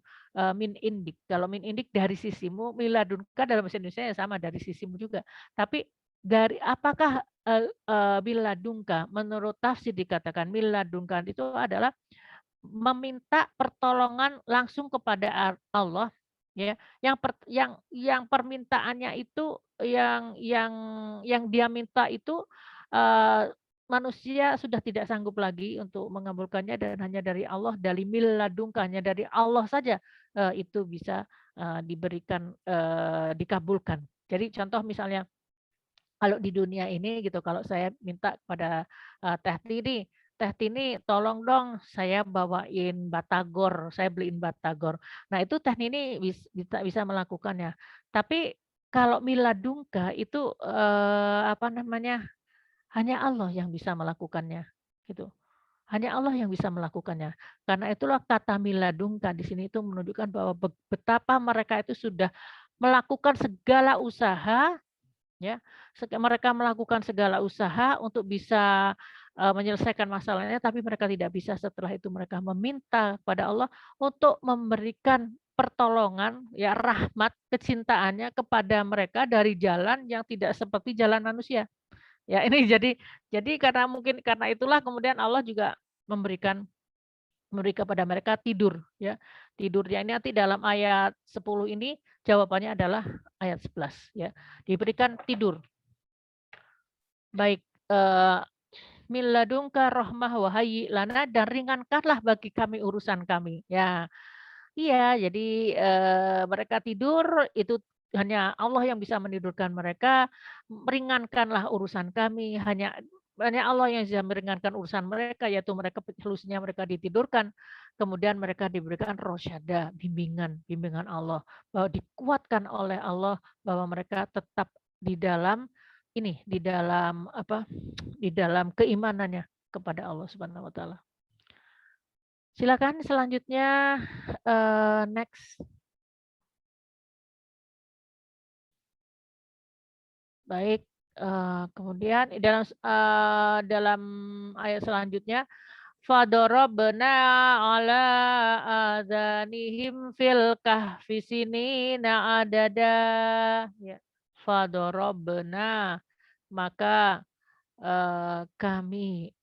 min indik. Kalau min indik dari sisimu, min ladunka dalam bahasa Indonesia ya sama dari sisimu juga. Tapi dari apakah miladungka, menurut tafsir dikatakan miladungka itu adalah meminta pertolongan langsung kepada Allah ya, yang permintaannya itu yang dia minta itu manusia sudah tidak sanggup lagi untuk mengabulkannya dan hanya dari Allah, dari miladungkanya dari Allah saja itu bisa diberikan dikabulkan. Jadi contoh misalnya kalau di dunia ini gitu, kalau saya minta kepada Teh Tini tolong dong saya bawain batagor, saya beliin batagor. Nah itu Teh Nini bisa melakukannya. Tapi kalau miladungka itu apa namanya, hanya Allah yang bisa melakukannya, gitu. Hanya Allah yang bisa melakukannya. Karena itulah kata miladungka di sini itu menunjukkan bahwa betapa mereka itu sudah melakukan segala usaha ya, mereka melakukan segala usaha untuk bisa menyelesaikan masalahnya, tapi mereka tidak bisa. Setelah itu mereka meminta kepada Allah untuk memberikan pertolongan, ya rahmat, kecintaannya kepada mereka dari jalan yang tidak seperti jalan manusia. Ya ini jadi karena itulah kemudian Allah juga memberi kepada mereka tidur ya. Tidurnya ini nanti dalam ayat 10 ini jawabannya adalah ayat 11 ya. Diberikan tidur. Baik miladungka rahmah wahai lana, dan ringankanlah bagi kami urusan kami. Ya. Iya, jadi mereka tidur itu hanya Allah yang bisa menidurkan mereka, meringankanlah urusan kami, hanya Allah yang bisa meringankan urusan mereka, yaitu mereka solusinya mereka ditidurkan, kemudian mereka diberikan rosyada, bimbingan Allah, bahwa dikuatkan oleh Allah bahwa mereka tetap di dalam di dalam apa, di dalam keimanannya kepada Allah Subhanahu wa taala. Silakan selanjutnya next. Baik, kemudian dalam ayat selanjutnya fadarabna ala adzanihim fil kahfi sinina adada ya. Fadarabna, maka kami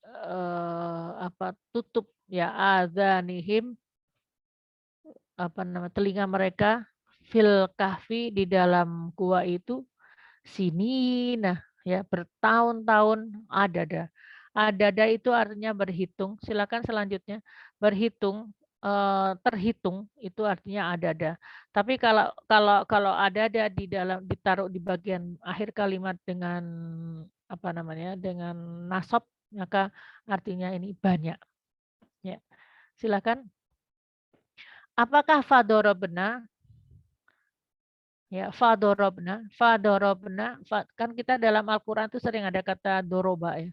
tutup ya adzanihim, telinga mereka fil kahfi, di dalam gua itu sini nah ya bertahun-tahun adada. Adada itu artinya berhitung. Silakan selanjutnya berhitung terhitung itu artinya ada-ada. Tapi kalau ada-ada di dalam ditaruh di bagian akhir kalimat dengan apa namanya, dengan nasab, maka artinya ini banyak, ya. Silakan. Apakah fadorobna? Ya, fadorobna, kan kita dalam Al-Quran itu sering ada kata doroba ya.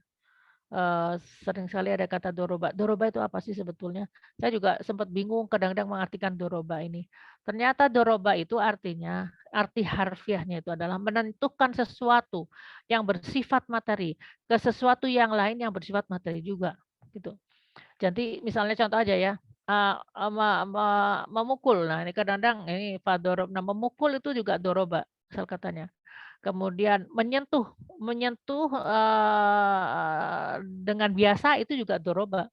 Sering sekali ada kata doroba. Doroba itu apa sih sebetulnya? Saya juga sempat bingung kadang-kadang mengartikan doroba ini. Ternyata doroba itu artinya, arti harfiahnya itu adalah menentukan sesuatu yang bersifat materi ke sesuatu yang lain yang bersifat materi juga. Gitu. Jadi misalnya contoh aja ya, memukul. Nah ini kadang-kadang ini fadorob. Nah memukul itu juga doroba asal katanya. Kemudian menyentuh, dengan biasa itu juga doroba.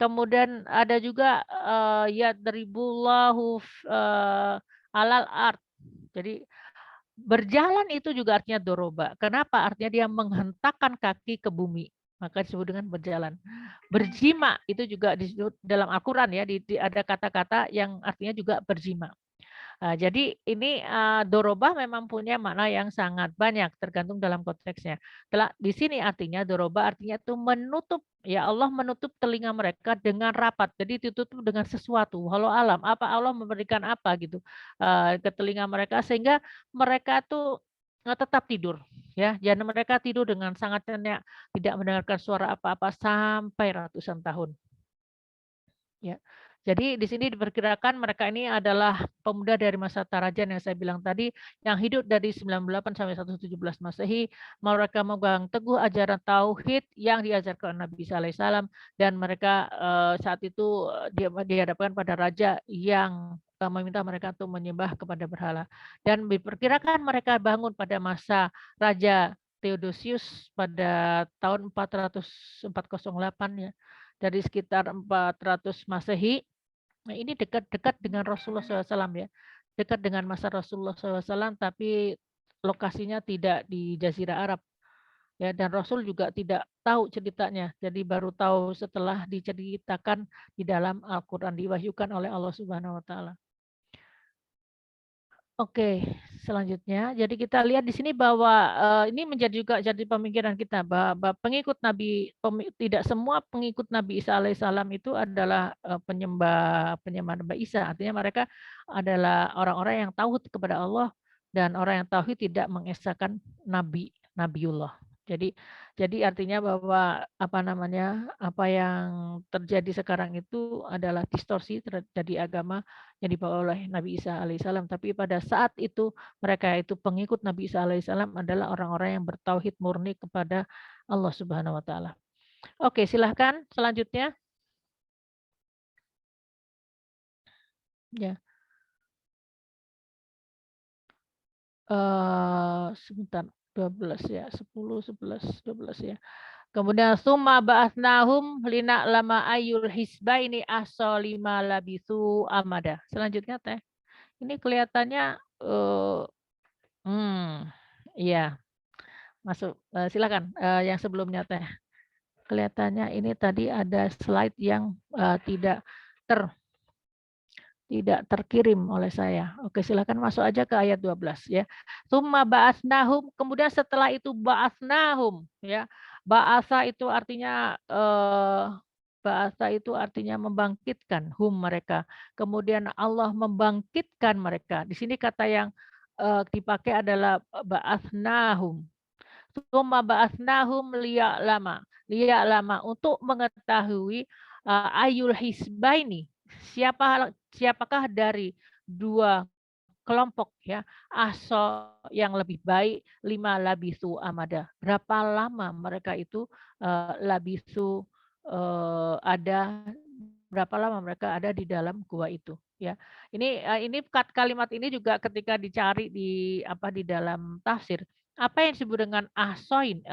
Kemudian ada juga yadribullahu alal art. Jadi berjalan itu juga artinya doroba. Kenapa? Artinya dia menghentakkan kaki ke bumi. Maka disebut dengan berjalan. Berjima itu juga disebut dalam Al-Quran ya. Ada kata-kata yang artinya juga berjima. Jadi ini dorobah memang punya makna yang sangat banyak tergantung dalam konteksnya. Di sini artinya doroba artinya itu menutup, ya Allah menutup telinga mereka dengan rapat. Jadi ditutup dengan sesuatu. Walau alam, apa Allah memberikan apa gitu ke telinga mereka sehingga mereka tuh tetap tidur ya. Jadi mereka tidur dengan sangat nyenyak, tidak mendengarkan suara apa-apa sampai ratusan tahun. Ya. Jadi di sini diperkirakan mereka ini adalah pemuda dari masa Tarajan yang saya bilang tadi, yang hidup dari 98 sampai 117 Masehi. Mereka memegang teguh ajaran tauhid yang diajarkan Nabi Isa alaihissalam, dan mereka saat itu dihadapkan pada raja yang meminta mereka untuk menyembah kepada berhala. Dan diperkirakan mereka bangun pada masa Raja Theodosius pada tahun 408 ya, dari sekitar 400 Masehi. Nah, ini dekat-dekat dengan Rasulullah SAW ya. Dekat dengan masa Rasulullah SAW, tapi lokasinya tidak di Jazirah Arab. Ya, dan Rasul juga tidak tahu ceritanya. Jadi baru tahu setelah diceritakan di dalam Al-Quran, diwahyukan oleh Allah Subhanahu wa Ta'ala. Oke, selanjutnya, jadi kita lihat di sini bahwa ini menjadi juga jadi pemikiran kita bahwa pengikut Nabi, tidak semua pengikut Nabi Isa alaihissalam itu adalah penyembah Nabi Isa. Artinya mereka adalah orang-orang yang tauhid kepada Allah, dan orang yang tauhid tidak mengesahkan Nabiullah. Jadi artinya bahwa apa namanya, apa yang terjadi sekarang itu adalah distorsi terjadi agama yang dibawa oleh Nabi Isa alaihissalam. Tapi pada saat itu mereka itu pengikut Nabi Isa alaihissalam adalah orang-orang yang bertauhid murni kepada Allah Subhanahu wa Ta'ala. Oke, silahkan selanjutnya. Ya. Sebentar, 12 ya, 10, 11, 12 ya. Kemudian summa ba'atsnahum lina lama ayul hisbaini ahsa lima labisu amada. Selanjutnya Teh. Ini kelihatannya iya, masuk. Silakan yang sebelumnya Teh. Kelihatannya ini tadi ada slide yang tidak terkirim oleh saya. Oke, silakan masuk aja ke ayat 12 ya. Summa ba'atsnahum, kemudian setelah itu ba'atsnahum ya. Ba'asa itu artinya ba'asa itu artinya membangkitkan mereka. Kemudian Allah membangkitkan mereka. Di sini kata yang dipakai adalah ba'atsnahum. Summa ba'atsnahum liya'lama untuk mengetahui ayul hisbaini, siapakah dari dua kelompok ya, aso yang lebih baik, lima labisu amada, berapa lama mereka itu labisu ada, berapa lama mereka ada di dalam gua itu ya. Ini kalimat ini juga ketika dicari di dalam tafsir, apa yang disebut dengan ahsoin,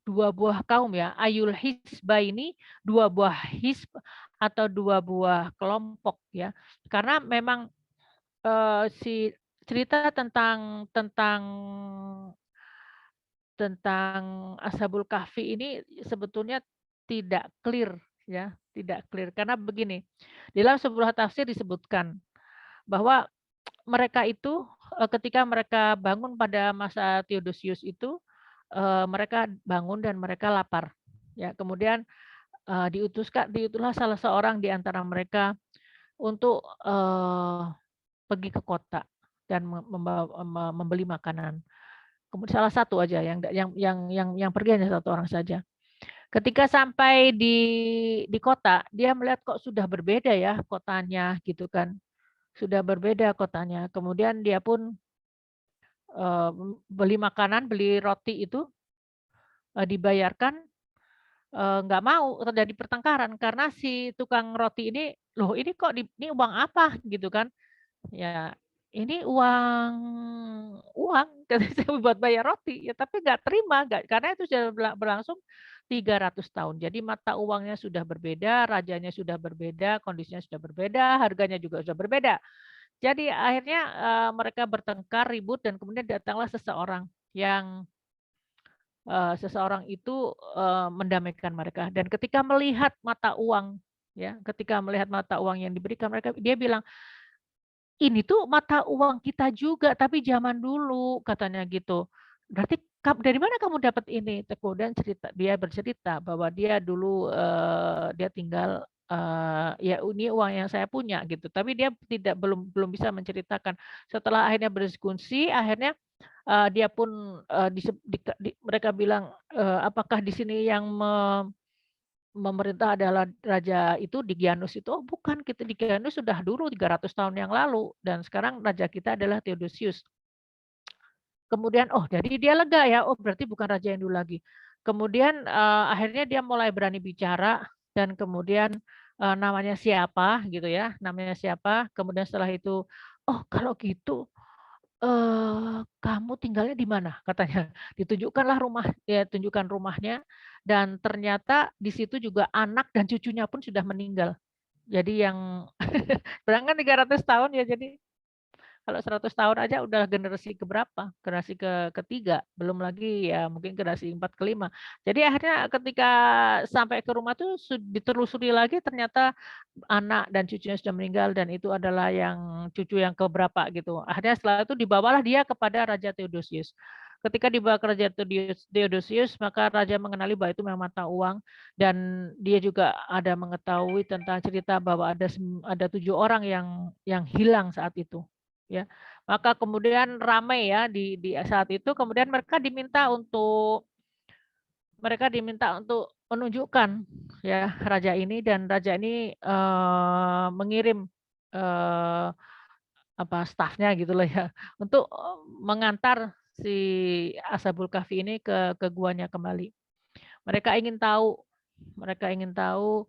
dua buah kaum ya, ayul hisba ini dua buah hisb atau dua buah kelompok ya. Karena memang si cerita tentang Ashabul Kahfi ini sebetulnya tidak clear ya, tidak clear. Karena begini, di dalam sebuah tafsir disebutkan bahwa mereka itu, ketika mereka bangun pada masa Theodosius itu, mereka bangun dan mereka lapar, ya. Kemudian, diutuslah salah seorang di antara mereka untuk, pergi ke kota dan membeli makanan. Salah satu aja yang pergi hanya satu orang saja. Ketika sampai di kota, dia melihat kok sudah berbeda ya kotanya gitu kan, sudah berbeda kotanya. Kemudian dia pun, beli makanan, beli roti itu, dibayarkan, nggak mau, terjadi pertengkaran karena si tukang roti ini, "Loh ini kok ini uang apa?" Gitu kan. Ya, "Ini uang," katanya, "saya buat bayar roti." Ya tapi nggak terima, nggak, karena itu sudah berlangsung 300 tahun. Jadi mata uangnya sudah berbeda, rajanya sudah berbeda, kondisinya sudah berbeda, harganya juga sudah berbeda. Jadi akhirnya, mereka bertengkar, ribut, dan kemudian datanglah seseorang yang, seseorang itu, mendamaikan mereka. Dan ketika melihat mata uang, ya, ketika melihat mata uang yang diberikan mereka, dia bilang, "Ini tuh mata uang kita juga, tapi zaman dulu," katanya gitu. "Berarti dari mana kamu dapat ini?" Kemudian dia bercerita bahwa dia dulu, dia tinggal, ya ini uang yang saya punya gitu, tapi dia belum belum bisa menceritakan. Setelah akhirnya berdiskusi, akhirnya, dia pun, mereka bilang, "Apakah di sini yang memerintah adalah raja itu Digianus itu?" "Oh bukan, kita Digianus sudah dulu 300 tahun yang lalu dan sekarang raja kita adalah Theodosius." Kemudian, oh jadi dia lega ya, oh berarti bukan raja yang dulu lagi. Kemudian, akhirnya dia mulai berani bicara dan kemudian, namanya siapa gitu ya, namanya siapa, kemudian setelah itu, "Oh kalau gitu, kamu tinggalnya di mana?" Katanya. Ditunjukkanlah rumah, ya tunjukkan rumahnya, dan ternyata di situ juga anak dan cucunya pun sudah meninggal. Jadi yang berangkat 300 tahun ya, jadi kalau 100 tahun aja udah generasi keberapa, generasi ketiga, belum lagi ya mungkin generasi 4 ke 5. Jadi akhirnya ketika sampai ke rumah tuh ditelusuri lagi ternyata anak dan cucunya sudah meninggal dan itu adalah yang cucu yang keberapa gitu. Akhirnya setelah itu dibawalah dia kepada Raja Theodosius. Ketika dibawa ke Raja Theodosius, maka raja mengenali bahwa itu memang mata uang dan dia juga ada mengetahui tentang cerita bahwa ada 7 orang yang hilang saat itu, ya. Maka kemudian ramai ya di saat itu, kemudian mereka diminta untuk menunjukkan ya raja ini, dan raja ini, mengirim, eee, apa, stafnya gitu loh ya, untuk, mengantar si Ashabul Kahfi ini ke guanya kembali. Mereka ingin tahu mereka ingin tahu,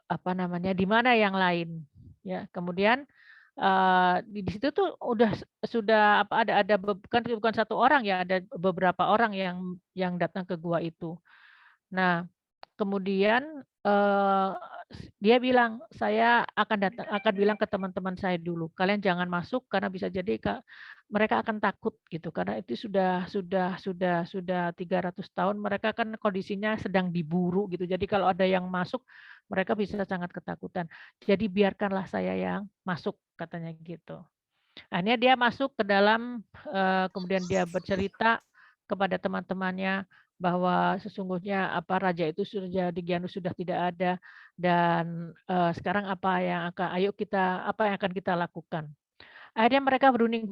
apa namanya, di mana yang lain, ya. Kemudian, di situ tuh sudah apa, ada bukan satu orang ya, ada beberapa orang yang datang ke gua itu. Nah, kemudian, dia bilang, "Saya akan bilang ke teman-teman saya dulu, kalian jangan masuk karena bisa jadi mereka akan takut," gitu. Karena itu sudah 300 tahun mereka kan kondisinya sedang diburu gitu. Jadi kalau ada yang masuk, mereka bisa sangat ketakutan. "Jadi biarkanlah saya yang masuk," katanya gitu. Akhirnya dia masuk ke dalam, kemudian dia bercerita kepada teman-temannya bahwa sesungguhnya apa, raja itu sudah Digianus sudah tidak ada dan, sekarang apa yang akan kita lakukan. Akhirnya mereka berunding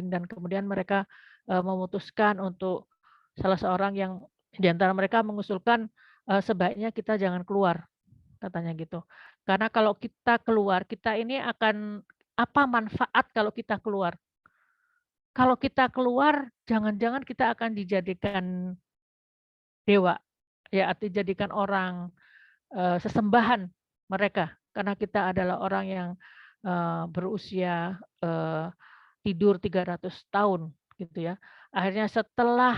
dan kemudian mereka, memutuskan untuk salah seorang yang di antara mereka mengusulkan, "Sebaiknya kita jangan keluar," katanya gitu. Karena kalau kita keluar, kita ini akan apa manfaat kalau kita keluar? Kalau kita keluar, jangan-jangan kita akan dijadikan dewa, ya atau dijadikan orang, sesembahan mereka, karena kita adalah orang yang, berusia, tidur 300 tahun gitu ya. Akhirnya setelah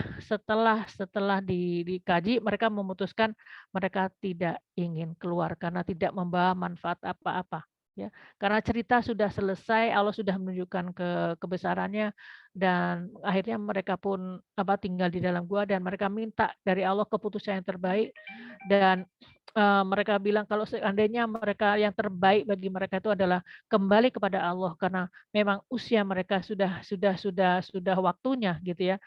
dikaji, mereka memutuskan mereka tidak ingin keluar karena tidak membawa manfaat apa-apa. ya. Karena cerita sudah selesai, Allah sudah menunjukkan kebesarannya, dan akhirnya mereka pun tinggal di dalam gua, dan mereka minta dari Allah keputusan yang terbaik, dan mereka bilang kalau seandainya mereka yang terbaik bagi mereka itu adalah kembali kepada Allah, karena memang usia mereka sudah waktunya gitu ya.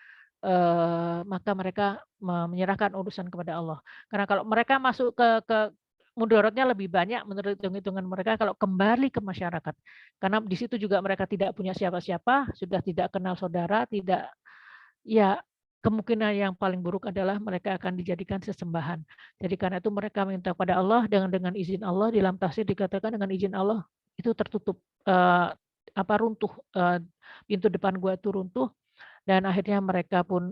Maka mereka menyerahkan urusan kepada Allah. Karena kalau mereka masuk ke mudaratnya lebih banyak menurut hitung-hitungan mereka kalau kembali ke masyarakat. Karena di situ juga mereka tidak punya siapa-siapa, sudah tidak kenal saudara, tidak, ya, kemungkinan yang paling buruk adalah mereka akan dijadikan sesembahan. Jadi karena itu mereka minta pada Allah, dengan izin Allah, di dalam tafsir dikatakan dengan izin Allah itu tertutup, runtuh, pintu depan gua itu runtuh, dan akhirnya mereka pun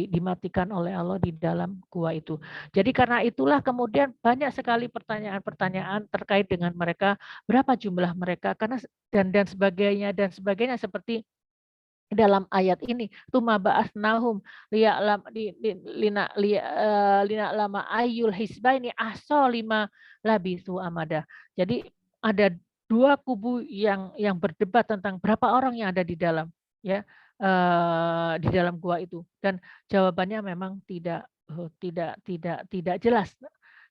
dimatikan oleh Allah di dalam gua itu. Jadi karena itulah kemudian banyak sekali pertanyaan-pertanyaan terkait dengan mereka, berapa jumlah mereka, karena dan sebagainya seperti dalam ayat ini, "Tsumma ba'atsnahum liya'lama ayyul hizbaini ahsa lima labithu amada." Jadi ada dua kubu yang berdebat tentang berapa orang yang ada di dalam, ya, di dalam gua itu, dan jawabannya memang tidak jelas,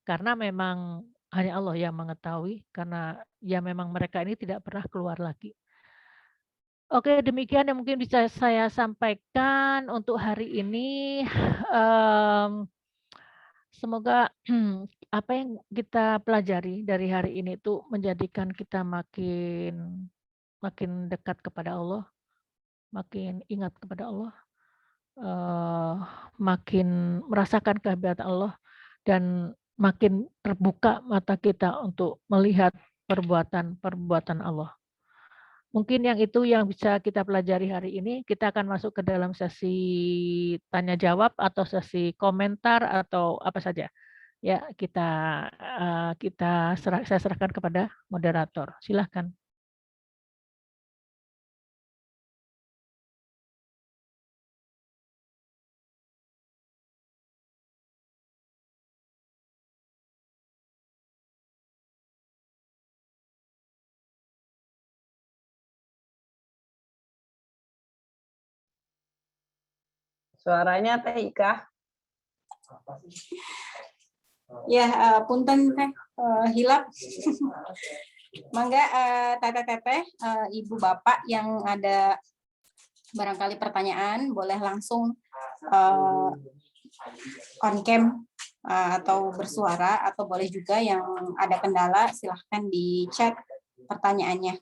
karena memang hanya Allah yang mengetahui, karena ya memang mereka ini tidak pernah keluar lagi. Oke, demikian yang mungkin bisa saya sampaikan untuk hari ini. Mmm, Semoga apa yang kita pelajari dari hari ini itu menjadikan kita makin makin dekat kepada Allah, makin ingat kepada Allah, eee, makin merasakan kehebatan Allah, dan makin terbuka mata kita untuk melihat perbuatan-perbuatan Allah. Mungkin yang itu yang bisa kita pelajari hari ini. Kita akan masuk ke dalam sesi tanya jawab atau sesi komentar atau apa saja. Ya, saya serahkan kepada moderator. Silahkan. Suaranya Teh Ika. Ya, punten Teh hilap. Mangga teteh-teteh, ibu bapak yang ada barangkali pertanyaan boleh langsung on cam atau bersuara, atau boleh juga yang ada kendala silahkan di chat pertanyaannya.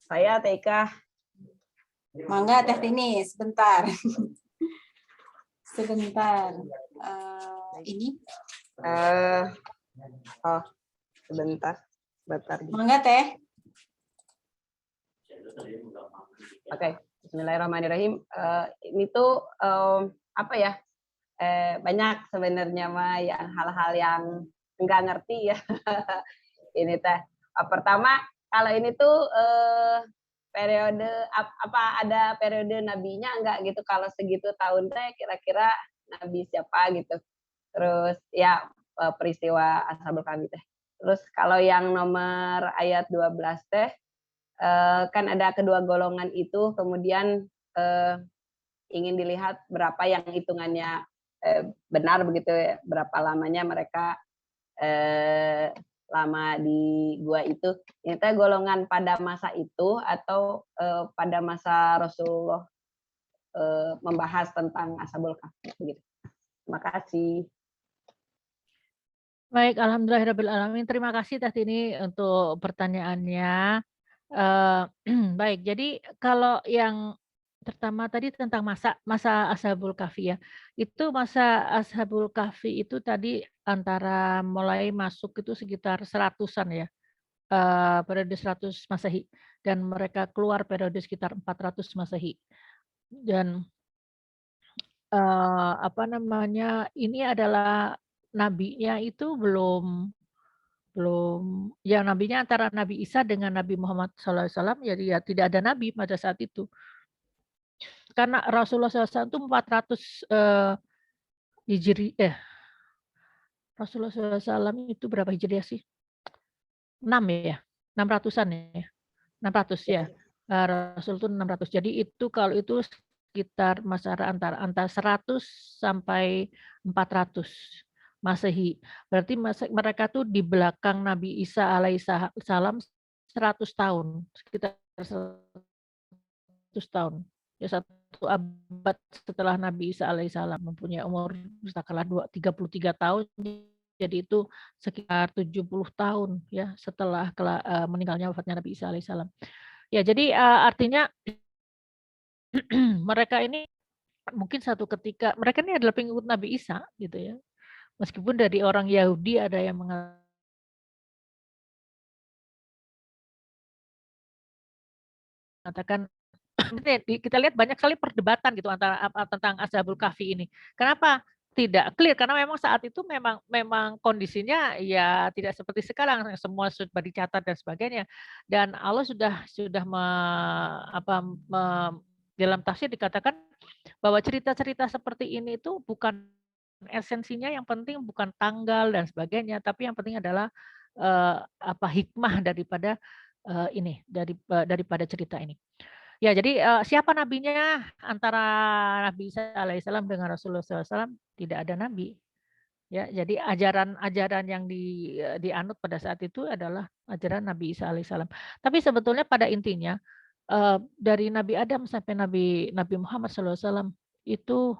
Saya Teh Ika. Mangga Teh Tini, sebentar. Sebentar. Ini. Sebentar. Mangga Teh. Oke, Bismillahirrahmanirrahim. Ini tuh apa ya? Banyak sebenarnya mah yang hal-hal yang nggak ngerti ya. Ini Teh. Pertama, kalau ini tuh periode apa ada periode nabinya enggak gitu, kalau segitu tahun Teh kira-kira nabi siapa gitu. Terus ya peristiwa Ashabul Kahfi Teh. Terus kalau yang nomor ayat 12 Teh, kan ada kedua golongan itu, kemudian ingin dilihat berapa yang hitungannya benar begitu ya, berapa lamanya mereka lama di gua itu. Ini teh golongan pada masa itu atau pada masa Rasulullah membahas tentang Ashabul Kahfi begitu. Terima kasih. Baik, alhamdulillahirabbil alamin. Terima kasih Teh Tini untuk pertanyaannya. Baik, jadi kalau yang pertama tadi tentang masa Ashabul Kahfi ya. Itu masa Ashabul Kahfi itu tadi antara mulai masuk itu sekitar 100-an ya. Periode 100 Masehi, dan mereka keluar periode sekitar 400 Masehi. Dan ini adalah nabinya itu belum yang nabinya antara Nabi Isa dengan Nabi Muhammad SAW, jadi ya tidak ada nabi pada saat itu. karena Rasulullah SAW itu 400 Hijri, Rasulullah SAW itu berapa Hijriah sih? 6 ya, 600-an ya, 600 ya. Rasul itu 600. Jadi itu kalau itu sekitar antara 100 sampai 400 Masehi. Berarti mereka tuh di belakang Nabi Isa alaihissalam 100 tahun, sekitar 100 tahun. Ya, 1 abad setelah Nabi Isa alaihissalam, mempunyai umur katakanlah 33 tahun. Jadi itu sekitar 70 tahun ya setelah meninggalnya wafatnya Nabi Isa alaihissalam. Ya, jadi artinya mereka ini mungkin satu ketika mereka ini adalah pengikut Nabi Isa gitu ya. Meskipun dari orang Yahudi ada yang mengatakan kita lihat banyak sekali perdebatan gitu antara tentang Ashabul Kahfi ini. Kenapa tidak clear? Karena memang saat itu memang kondisinya ya tidak seperti sekarang, semua sudah dicatat dan sebagainya. Dan Allah sudah dalam tafsir dikatakan bahwa cerita-cerita seperti ini itu bukan esensinya, yang penting bukan tanggal dan sebagainya, tapi yang penting adalah hikmah daripada daripada cerita ini. Ya, jadi siapa nabinya antara Nabi Isa alaihissalam dengan Rasulullah SAW? Tidak ada nabi. Ya, jadi ajaran-ajaran yang dianut pada saat itu adalah ajaran Nabi Isa alaihissalam. Tapi sebetulnya pada intinya dari Nabi Adam sampai Nabi Muhammad SAW itu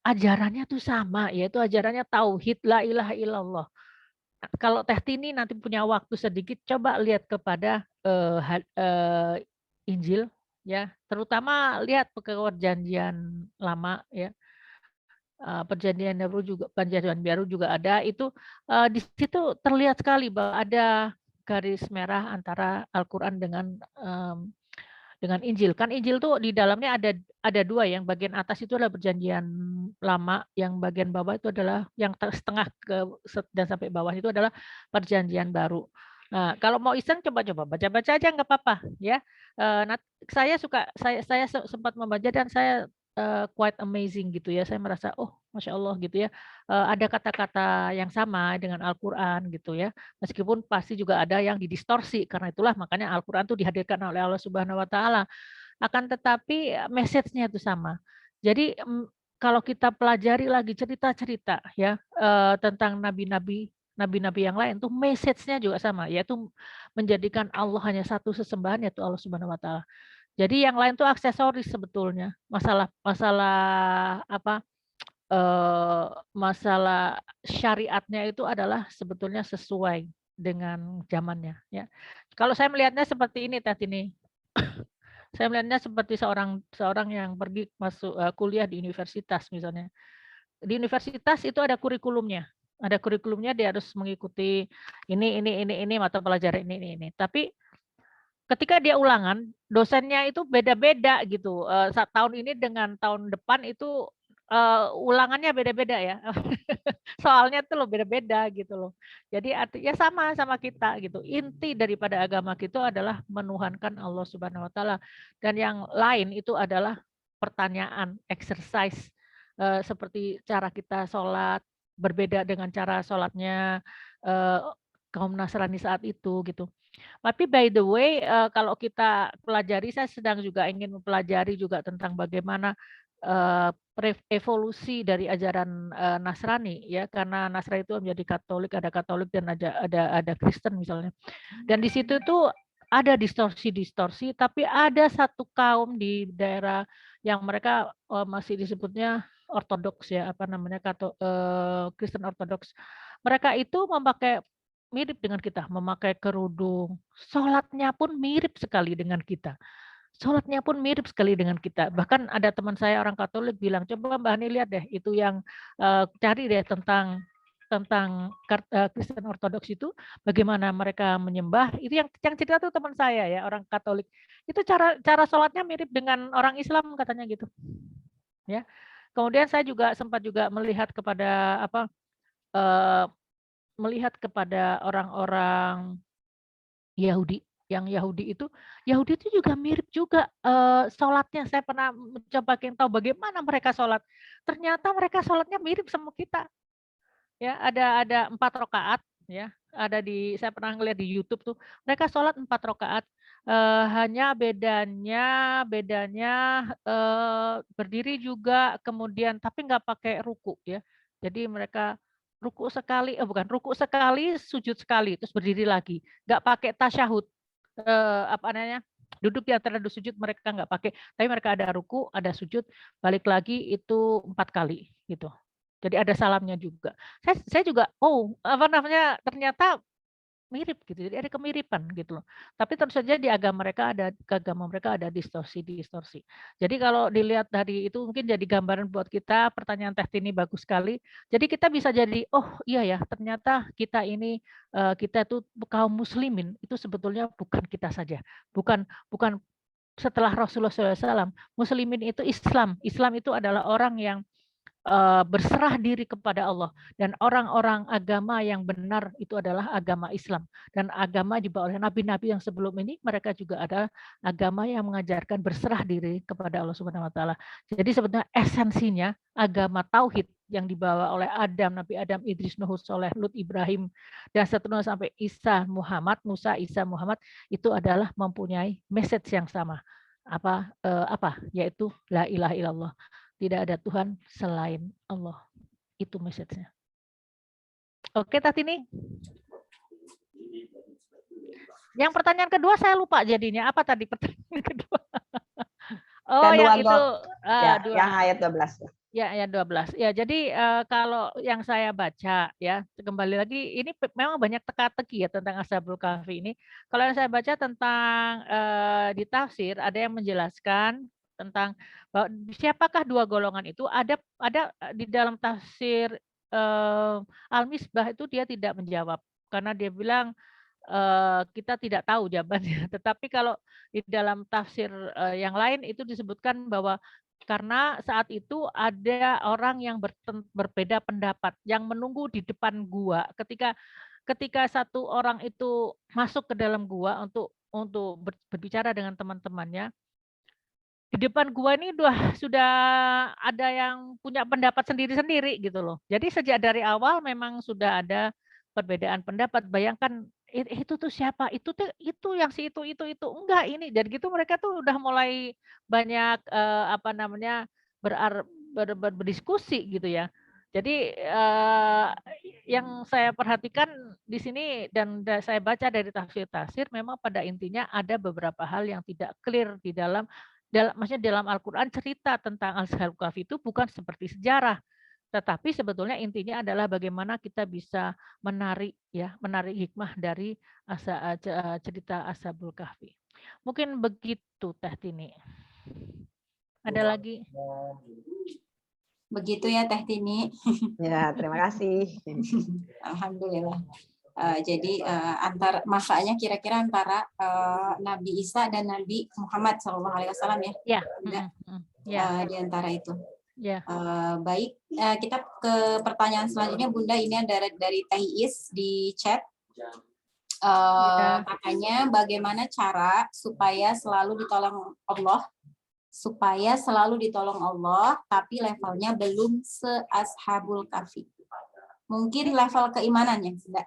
ajarannya tuh sama, yaitu ajarannya tauhid, la ilaha illallah. Kalau Teh Tini nanti punya waktu sedikit, coba lihat kepada Injil, ya, terutama lihat perjanjian lama, ya, perjanjian baru juga ada. Itu di situ terlihat sekali bahwa ada garis merah antara Al-Quran dengan Injil. Kan Injil tuh di dalamnya ada 2, yang bagian atas itu adalah perjanjian lama, yang bagian bawah itu adalah yang setengah dan sampai bawah itu adalah perjanjian baru. Nah, kalau mau iseng coba-coba baca-baca aja nggak apa-apa ya. Saya sempat membaca dan saya quite amazing gitu ya. Saya merasa Masya Allah gitu ya. Ada kata-kata yang sama dengan Al-Quran gitu ya. Meskipun pasti juga ada yang didistorsi, karena itulah makanya Al-Quran itu dihadirkan oleh Allah Subhanahu Wa Taala. Akan tetapi message-nya itu sama. Jadi kalau kita pelajari lagi cerita-cerita ya tentang nabi-nabi yang lain tuh message-nya juga sama, yaitu menjadikan Allah hanya satu sesembahan, yaitu Allah Subhanahu Wa Taala. Jadi yang lain tuh aksesoris sebetulnya. Masalah syariatnya itu adalah sebetulnya sesuai dengan zamannya ya. Kalau saya melihatnya seperti ini Teh Tini. Saya melihatnya seperti seorang yang pergi masuk kuliah di universitas misalnya. Di universitas itu ada kurikulumnya. Ada kurikulumnya, dia harus mengikuti ini mata pelajaran ini. Tapi ketika dia ulangan, dosennya itu beda-beda gitu. Tahun ini dengan tahun depan itu ulangannya beda-beda ya. Soalnya tuh loh beda-beda gitu loh. Jadi artinya sama kita gitu. Inti daripada agama kita adalah menuhankan Allah Subhanahu Wa Taala, dan yang lain itu adalah pertanyaan, exercise, seperti cara kita sholat berbeda dengan cara sholatnya kaum Nasrani saat itu gitu. Tapi by the way, kalau kita pelajari, saya sedang juga ingin mempelajari juga tentang bagaimana evolusi dari ajaran Nasrani ya, karena Nasrani itu menjadi Katolik dan ada Kristen misalnya. Dan di situ tuh ada distorsi, tapi ada satu kaum di daerah yang mereka masih disebutnya Ortodoks ya, Kristen Ortodoks. Mereka itu memakai mirip dengan kita, memakai kerudung, sholatnya pun mirip sekali dengan kita. Bahkan ada teman saya orang Katolik bilang, coba Mbak Hani lihat deh, itu yang cari deh tentang Kristen Ortodoks itu, bagaimana mereka menyembah. Itu yang cerita tuh teman saya ya, orang Katolik. Itu cara sholatnya mirip dengan orang Islam katanya gitu. Ya. Kemudian saya juga sempat melihat kepada orang-orang Yahudi yang Yahudi itu juga mirip juga sholatnya. Saya pernah mencoba ingin tahu bagaimana mereka sholat. Ternyata mereka sholatnya mirip sama kita. Ya, ada 4 rakaat ya. Saya pernah ngeliat di YouTube tuh. Mereka sholat 4 rakaat. Hanya bedanya berdiri juga kemudian tapi nggak pakai ruku ya. Jadi mereka ruku sekali, ruku sekali, sujud sekali, terus berdiri lagi. Nggak pakai tasyahud. Apa namanya, duduk di antara dua sujud mereka nggak pakai, tapi mereka ada ruku, ada sujud, balik lagi itu 4 kali gitu. Jadi ada salamnya juga. Saya juga, apa namanya, ternyata mirip gitu. Jadi ada kemiripan gitu loh. Tapi tentu saja di agama mereka ada distorsi-distorsi. Jadi kalau dilihat dari itu mungkin jadi gambaran buat kita, pertanyaan Teh Tini bagus sekali. Jadi kita bisa jadi, oh iya ya, ternyata kita ini kita tuh kaum muslimin itu sebetulnya bukan kita saja. Bukan bukan setelah Rasulullah SAW, muslimin itu Islam. Islam itu adalah orang yang berserah diri kepada Allah, dan orang-orang agama yang benar itu adalah agama Islam, dan agama dibawa oleh nabi-nabi yang sebelum ini mereka juga ada agama yang mengajarkan berserah diri kepada Allah Subhanahu wa taala. Jadi sebenarnya esensinya agama tauhid yang dibawa oleh Adam, Nabi Adam, Idris, Nuh, Soleh, Lut, Ibrahim dan seterusnya sampai Isa, Muhammad, Musa, Isa, Muhammad itu adalah mempunyai message yang sama. Apa? Yaitu la ilaha illallah. Tidak ada Tuhan selain Allah. Itu message-nya. Oke, Tatini. Yang pertanyaan kedua saya lupa jadinya. Apa tadi pertanyaan kedua? Oh, yang itu. Yang ayat 12. Ya, ayat 12. Ya, jadi kalau yang saya baca ya, kembali lagi ini memang banyak teka-teki ya tentang Ashabul Kahfi ini. Kalau yang saya baca tentang di tafsir ada yang menjelaskan tentang bahwa siapakah dua golongan itu, ada di dalam tafsir Al-Misbah itu dia tidak menjawab karena dia bilang kita tidak tahu jawabannya. Tetapi kalau di dalam tafsir yang lain itu disebutkan bahwa karena saat itu ada orang yang berbeda pendapat yang menunggu di depan gua ketika satu orang itu masuk ke dalam gua untuk berbicara dengan teman-temannya. Di depan gua ini sudah ada yang punya pendapat sendiri-sendiri gitu loh. Jadi sejak dari awal memang sudah ada perbedaan pendapat. Bayangkan itu tuh siapa? Itu yang si itu enggak ini. Dan gitu mereka tuh udah mulai banyak apa namanya berdiskusi gitu ya. Jadi yang saya perhatikan di sini dan saya baca dari tafsir-tafsir memang pada intinya ada beberapa hal yang tidak clear maksudnya dalam Al-Quran cerita tentang Ashabul Kahfi itu bukan seperti sejarah, tetapi sebetulnya intinya adalah bagaimana kita bisa menarik hikmah dari cerita Ashabul Kahfi. Mungkin begitu Teh Tini. Ada lagi? Begitu ya Teh Tini. Ya, terima kasih. Alhamdulillah. Jadi masanya kira-kira antara Nabi Isa dan Nabi Muhammad SAW ya. Ya. Di antara itu. Ya. Baik, kita ke pertanyaan selanjutnya Bunda. Ini dari Teh Is di chat. Katanya bagaimana cara supaya selalu ditolong Allah tapi levelnya belum se-Ashabul Kahfi. Mungkin level keimanannya, Bunda.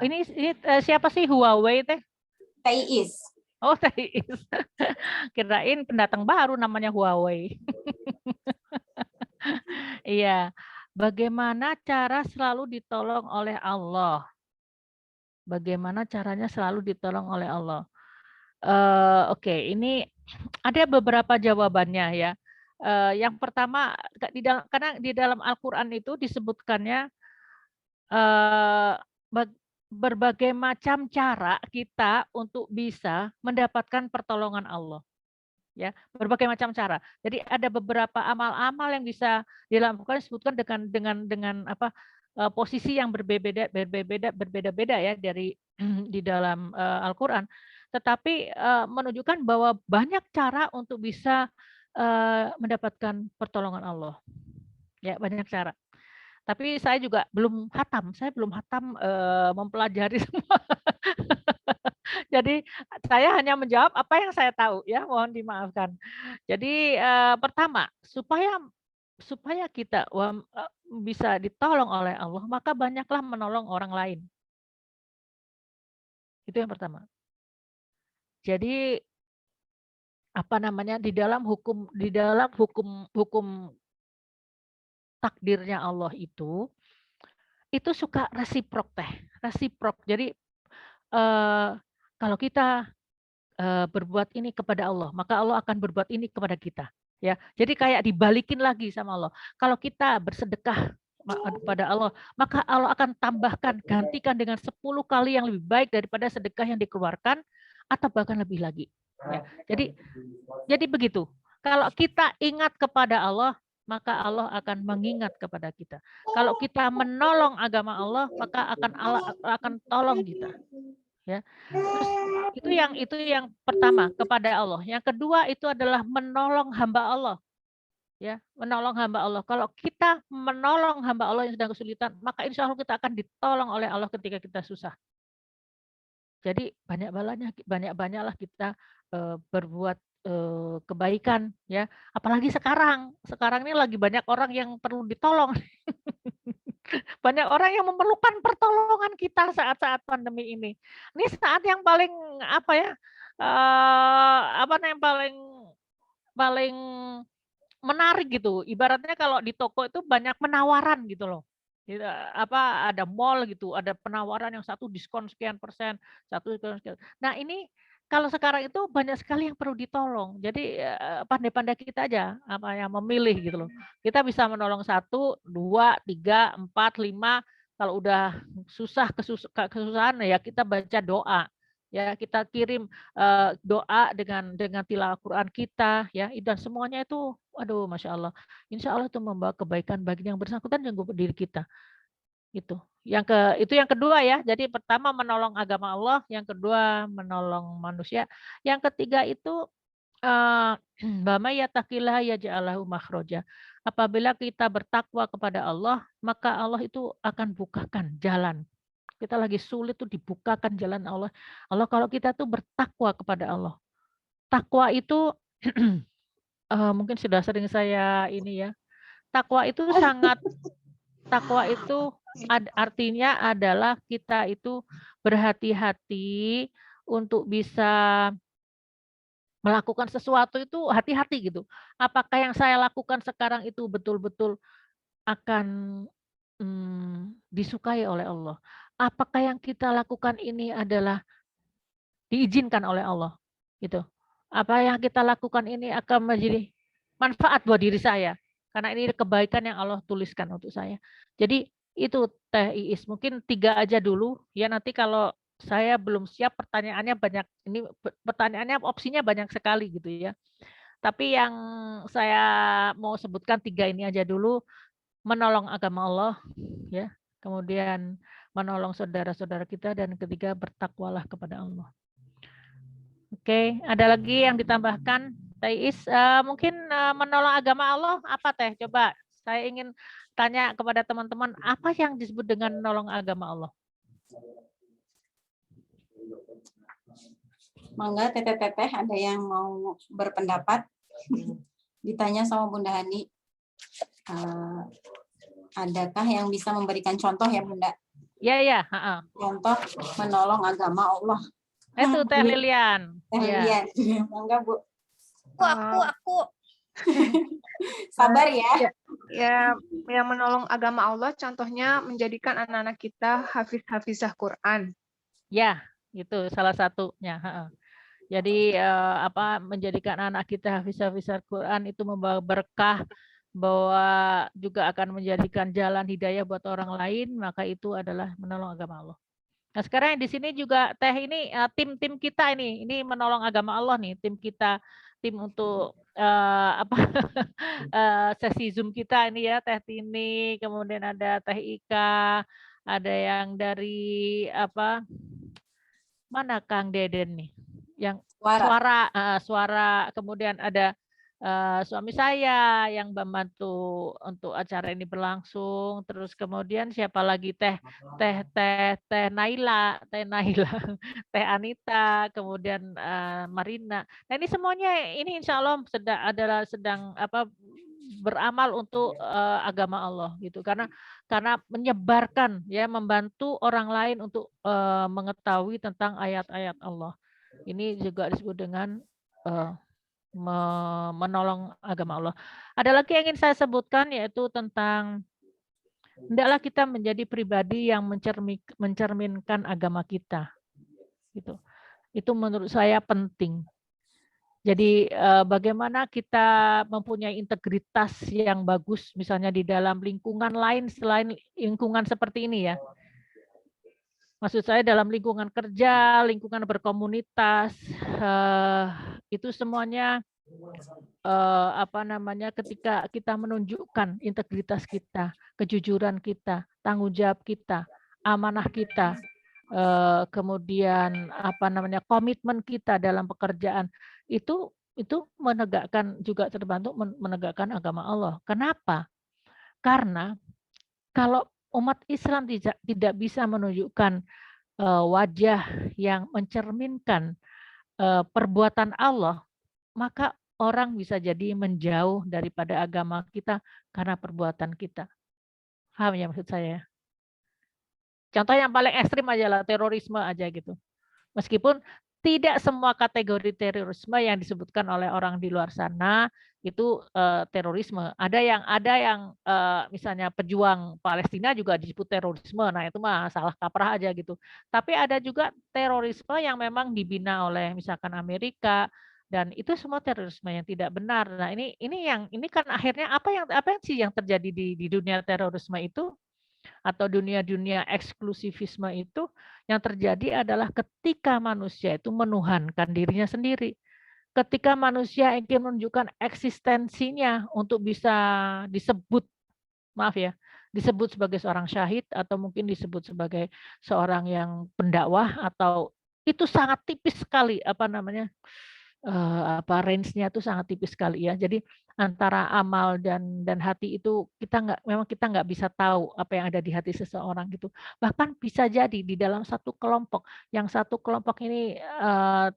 Ini siapa sih Huawei teh? Teh Is. Oh, Teh Is. Kirain pendatang baru namanya Huawei. Iya. Bagaimana cara selalu ditolong oleh Allah? Bagaimana caranya selalu ditolong oleh Allah? Oke, ini ada beberapa jawabannya ya. Yang pertama, karena di dalam Al-Quran itu disebutkannya berbagai macam cara kita untuk bisa mendapatkan pertolongan Allah. Ya, berbagai macam cara. Jadi ada beberapa amal-amal yang bisa dilakukan disebutkan dengan posisi yang berbeda-beda ya dari di dalam Al-Qur'an. Tetapi menunjukkan bahwa banyak cara untuk bisa mendapatkan pertolongan Allah. Ya, banyak cara. Tapi saya juga belum hatam, mempelajari semua. Jadi saya hanya menjawab apa yang saya tahu ya, mohon dimaafkan. Jadi pertama, supaya kita bisa ditolong oleh Allah, maka banyaklah menolong orang lain. Itu yang pertama. Jadi apa namanya, di dalam hukum takdirnya Allah itu suka resiprok teh, resiprok. Jadi kalau kita berbuat ini kepada Allah, maka Allah akan berbuat ini kepada kita. Ya, jadi kayak dibalikin lagi sama Allah. Kalau kita bersedekah kepada Allah, maka Allah akan tambahkan, gantikan dengan 10 kali yang lebih baik daripada sedekah yang dikeluarkan, atau bahkan lebih lagi. Ya, jadi begitu. Kalau kita ingat kepada Allah, maka Allah akan mengingat kepada kita. Kalau kita menolong agama Allah, maka Allah akan tolong kita. Ya. Terus itu yang pertama, kepada Allah. Yang kedua itu adalah menolong hamba Allah. Ya, menolong hamba Allah. Kalau kita menolong hamba Allah yang sedang kesulitan, maka insya Allah kita akan ditolong oleh Allah ketika kita susah. Jadi banyaklah kita berbuat kebaikan, ya. Apalagi sekarang ini lagi banyak orang yang perlu ditolong. Banyak orang yang memerlukan pertolongan kita saat-saat pandemi ini. Ini saat yang paling apa ya? Yang paling menarik gitu. Ibaratnya kalau di toko itu banyak penawaran gitu loh. Ada mall gitu, ada penawaran yang satu diskon sekian persen, satu diskon sekian. Nah, ini kalau sekarang itu banyak sekali yang perlu ditolong. Jadi pandai-pandai kita aja yang memilih gitu loh. Kita bisa menolong 1, 2, 3, 4, 5. Kalau udah kesusahan ya kita baca doa. Ya, kita kirim doa dengan tilawah Quran kita ya, dan semuanya itu aduh Masya Allah. Insya Allah itu membawa kebaikan bagi yang bersangkutan dan diri kita. Itu yang kedua ya. Jadi pertama menolong agama Allah, yang kedua menolong manusia, yang ketiga itu bama yattaqillah yaj'alhu makhraja. Apabila kita bertakwa kepada Allah, maka Allah itu akan bukakan jalan. Kita lagi sulit tuh dibukakan jalan Allah. Kalau kita tuh bertakwa kepada Allah. Takwa itu mungkin sudah sering saya ini ya. Takwa itu artinya adalah kita itu berhati-hati untuk bisa melakukan sesuatu itu hati-hati gitu. Apakah yang saya lakukan sekarang itu betul-betul akan disukai oleh Allah? Apakah yang kita lakukan ini adalah diizinkan oleh Allah? Gitu. Apa yang kita lakukan ini akan menjadi manfaat buat diri saya? Karena ini kebaikan yang Allah tuliskan untuk saya. Jadi itu Teh Iis, mungkin 3 aja dulu ya, nanti kalau saya belum siap pertanyaannya banyak, ini pertanyaannya opsinya banyak sekali gitu ya. Tapi yang saya mau sebutkan 3 ini aja dulu, menolong agama Allah ya, kemudian menolong saudara-saudara kita, dan ketiga bertakwalah kepada Allah. Oke, ada lagi yang ditambahkan? Teh Is, mungkin menolong agama Allah apa Teh? Coba saya ingin tanya kepada teman-teman, apa yang disebut dengan menolong agama Allah? Mangga Teteh ada yang mau berpendapat? Ditanya sama Bunda Hani. Adakah yang bisa memberikan contoh ya Bunda? Ya. Contoh menolong agama Allah. Itu Teh Lilian. Teh Lilian. Mangga Bu. Aku. Sabar ya. Ya, yang menolong agama Allah contohnya menjadikan anak-anak kita hafiz-hafizah Quran. Ya, itu salah satunya. Jadi menjadikan anak kita hafiz-hafizah Quran itu membawa berkah, bahwa juga akan menjadikan jalan hidayah buat orang lain, maka itu adalah menolong agama Allah. Nah, sekarang di sini juga Teh ini tim kita ini menolong agama Allah nih, tim kita, tim untuk sesi Zoom kita ini ya, Teh Tini, kemudian ada Teh Ika, ada yang dari mana Kang Deden nih, yang suara, kemudian ada suami saya yang membantu untuk acara ini berlangsung, terus kemudian siapa lagi, Teh Teh Teh Teh Naila Teh Naila, Teh Anita, kemudian, Marina. Nah, ini semuanya ini insya Allah sedang apa, beramal untuk, agama Allah gitu. Karena menyebarkan ya, membantu orang lain untuk, mengetahui tentang ayat-ayat Allah. Ini juga disebut dengan, eee menolong agama Allah. Ada lagi yang ingin saya sebutkan yaitu tentang hendaklah kita menjadi pribadi yang mencerminkan agama kita, gitu. Itu menurut saya penting. Jadi, bagaimana kita mempunyai integritas yang bagus misalnya di dalam lingkungan lain selain lingkungan seperti ini ya. Maksud saya dalam lingkungan kerja, lingkungan berkomunitas, itu semuanya apa namanya, ketika kita menunjukkan integritas kita, kejujuran kita, tanggung jawab kita, amanah kita, kemudian apa namanya, komitmen kita dalam pekerjaan, itu menegakkan juga terbantu menegakkan agama Allah. Kenapa? Karena kalau umat Islam tidak bisa menunjukkan, wajah yang mencerminkan, perbuatan Allah, maka orang bisa jadi menjauh daripada agama kita karena perbuatan kita. Paham ya maksud saya? Contoh yang paling ekstrim aja lah, terorisme aja gitu. Meskipun tidak semua kategori terorisme yang disebutkan oleh orang di luar sana itu, terorisme. Ada yang, misalnya pejuang Palestina juga disebut terorisme. Nah, itu mah salah kaprah aja gitu. Tapi ada juga terorisme yang memang dibina oleh misalkan Amerika dan itu semua terorisme yang tidak benar. Nah, ini kan akhirnya apa yang sih yang terjadi di dunia terorisme itu atau dunia-dunia eksklusivisme itu yang terjadi adalah ketika manusia itu menuhankan dirinya sendiri. Ketika manusia ingin menunjukkan eksistensinya untuk bisa disebut, maaf ya, disebut sebagai seorang syahid atau mungkin disebut sebagai seorang yang pendakwah atau itu sangat tipis sekali apa namanya, range-nya itu sangat tipis sekali ya. Jadi antara amal dan hati itu kita nggak bisa tahu apa yang ada di hati seseorang gitu. Bahkan bisa jadi di dalam satu kelompok, yang satu kelompok ini,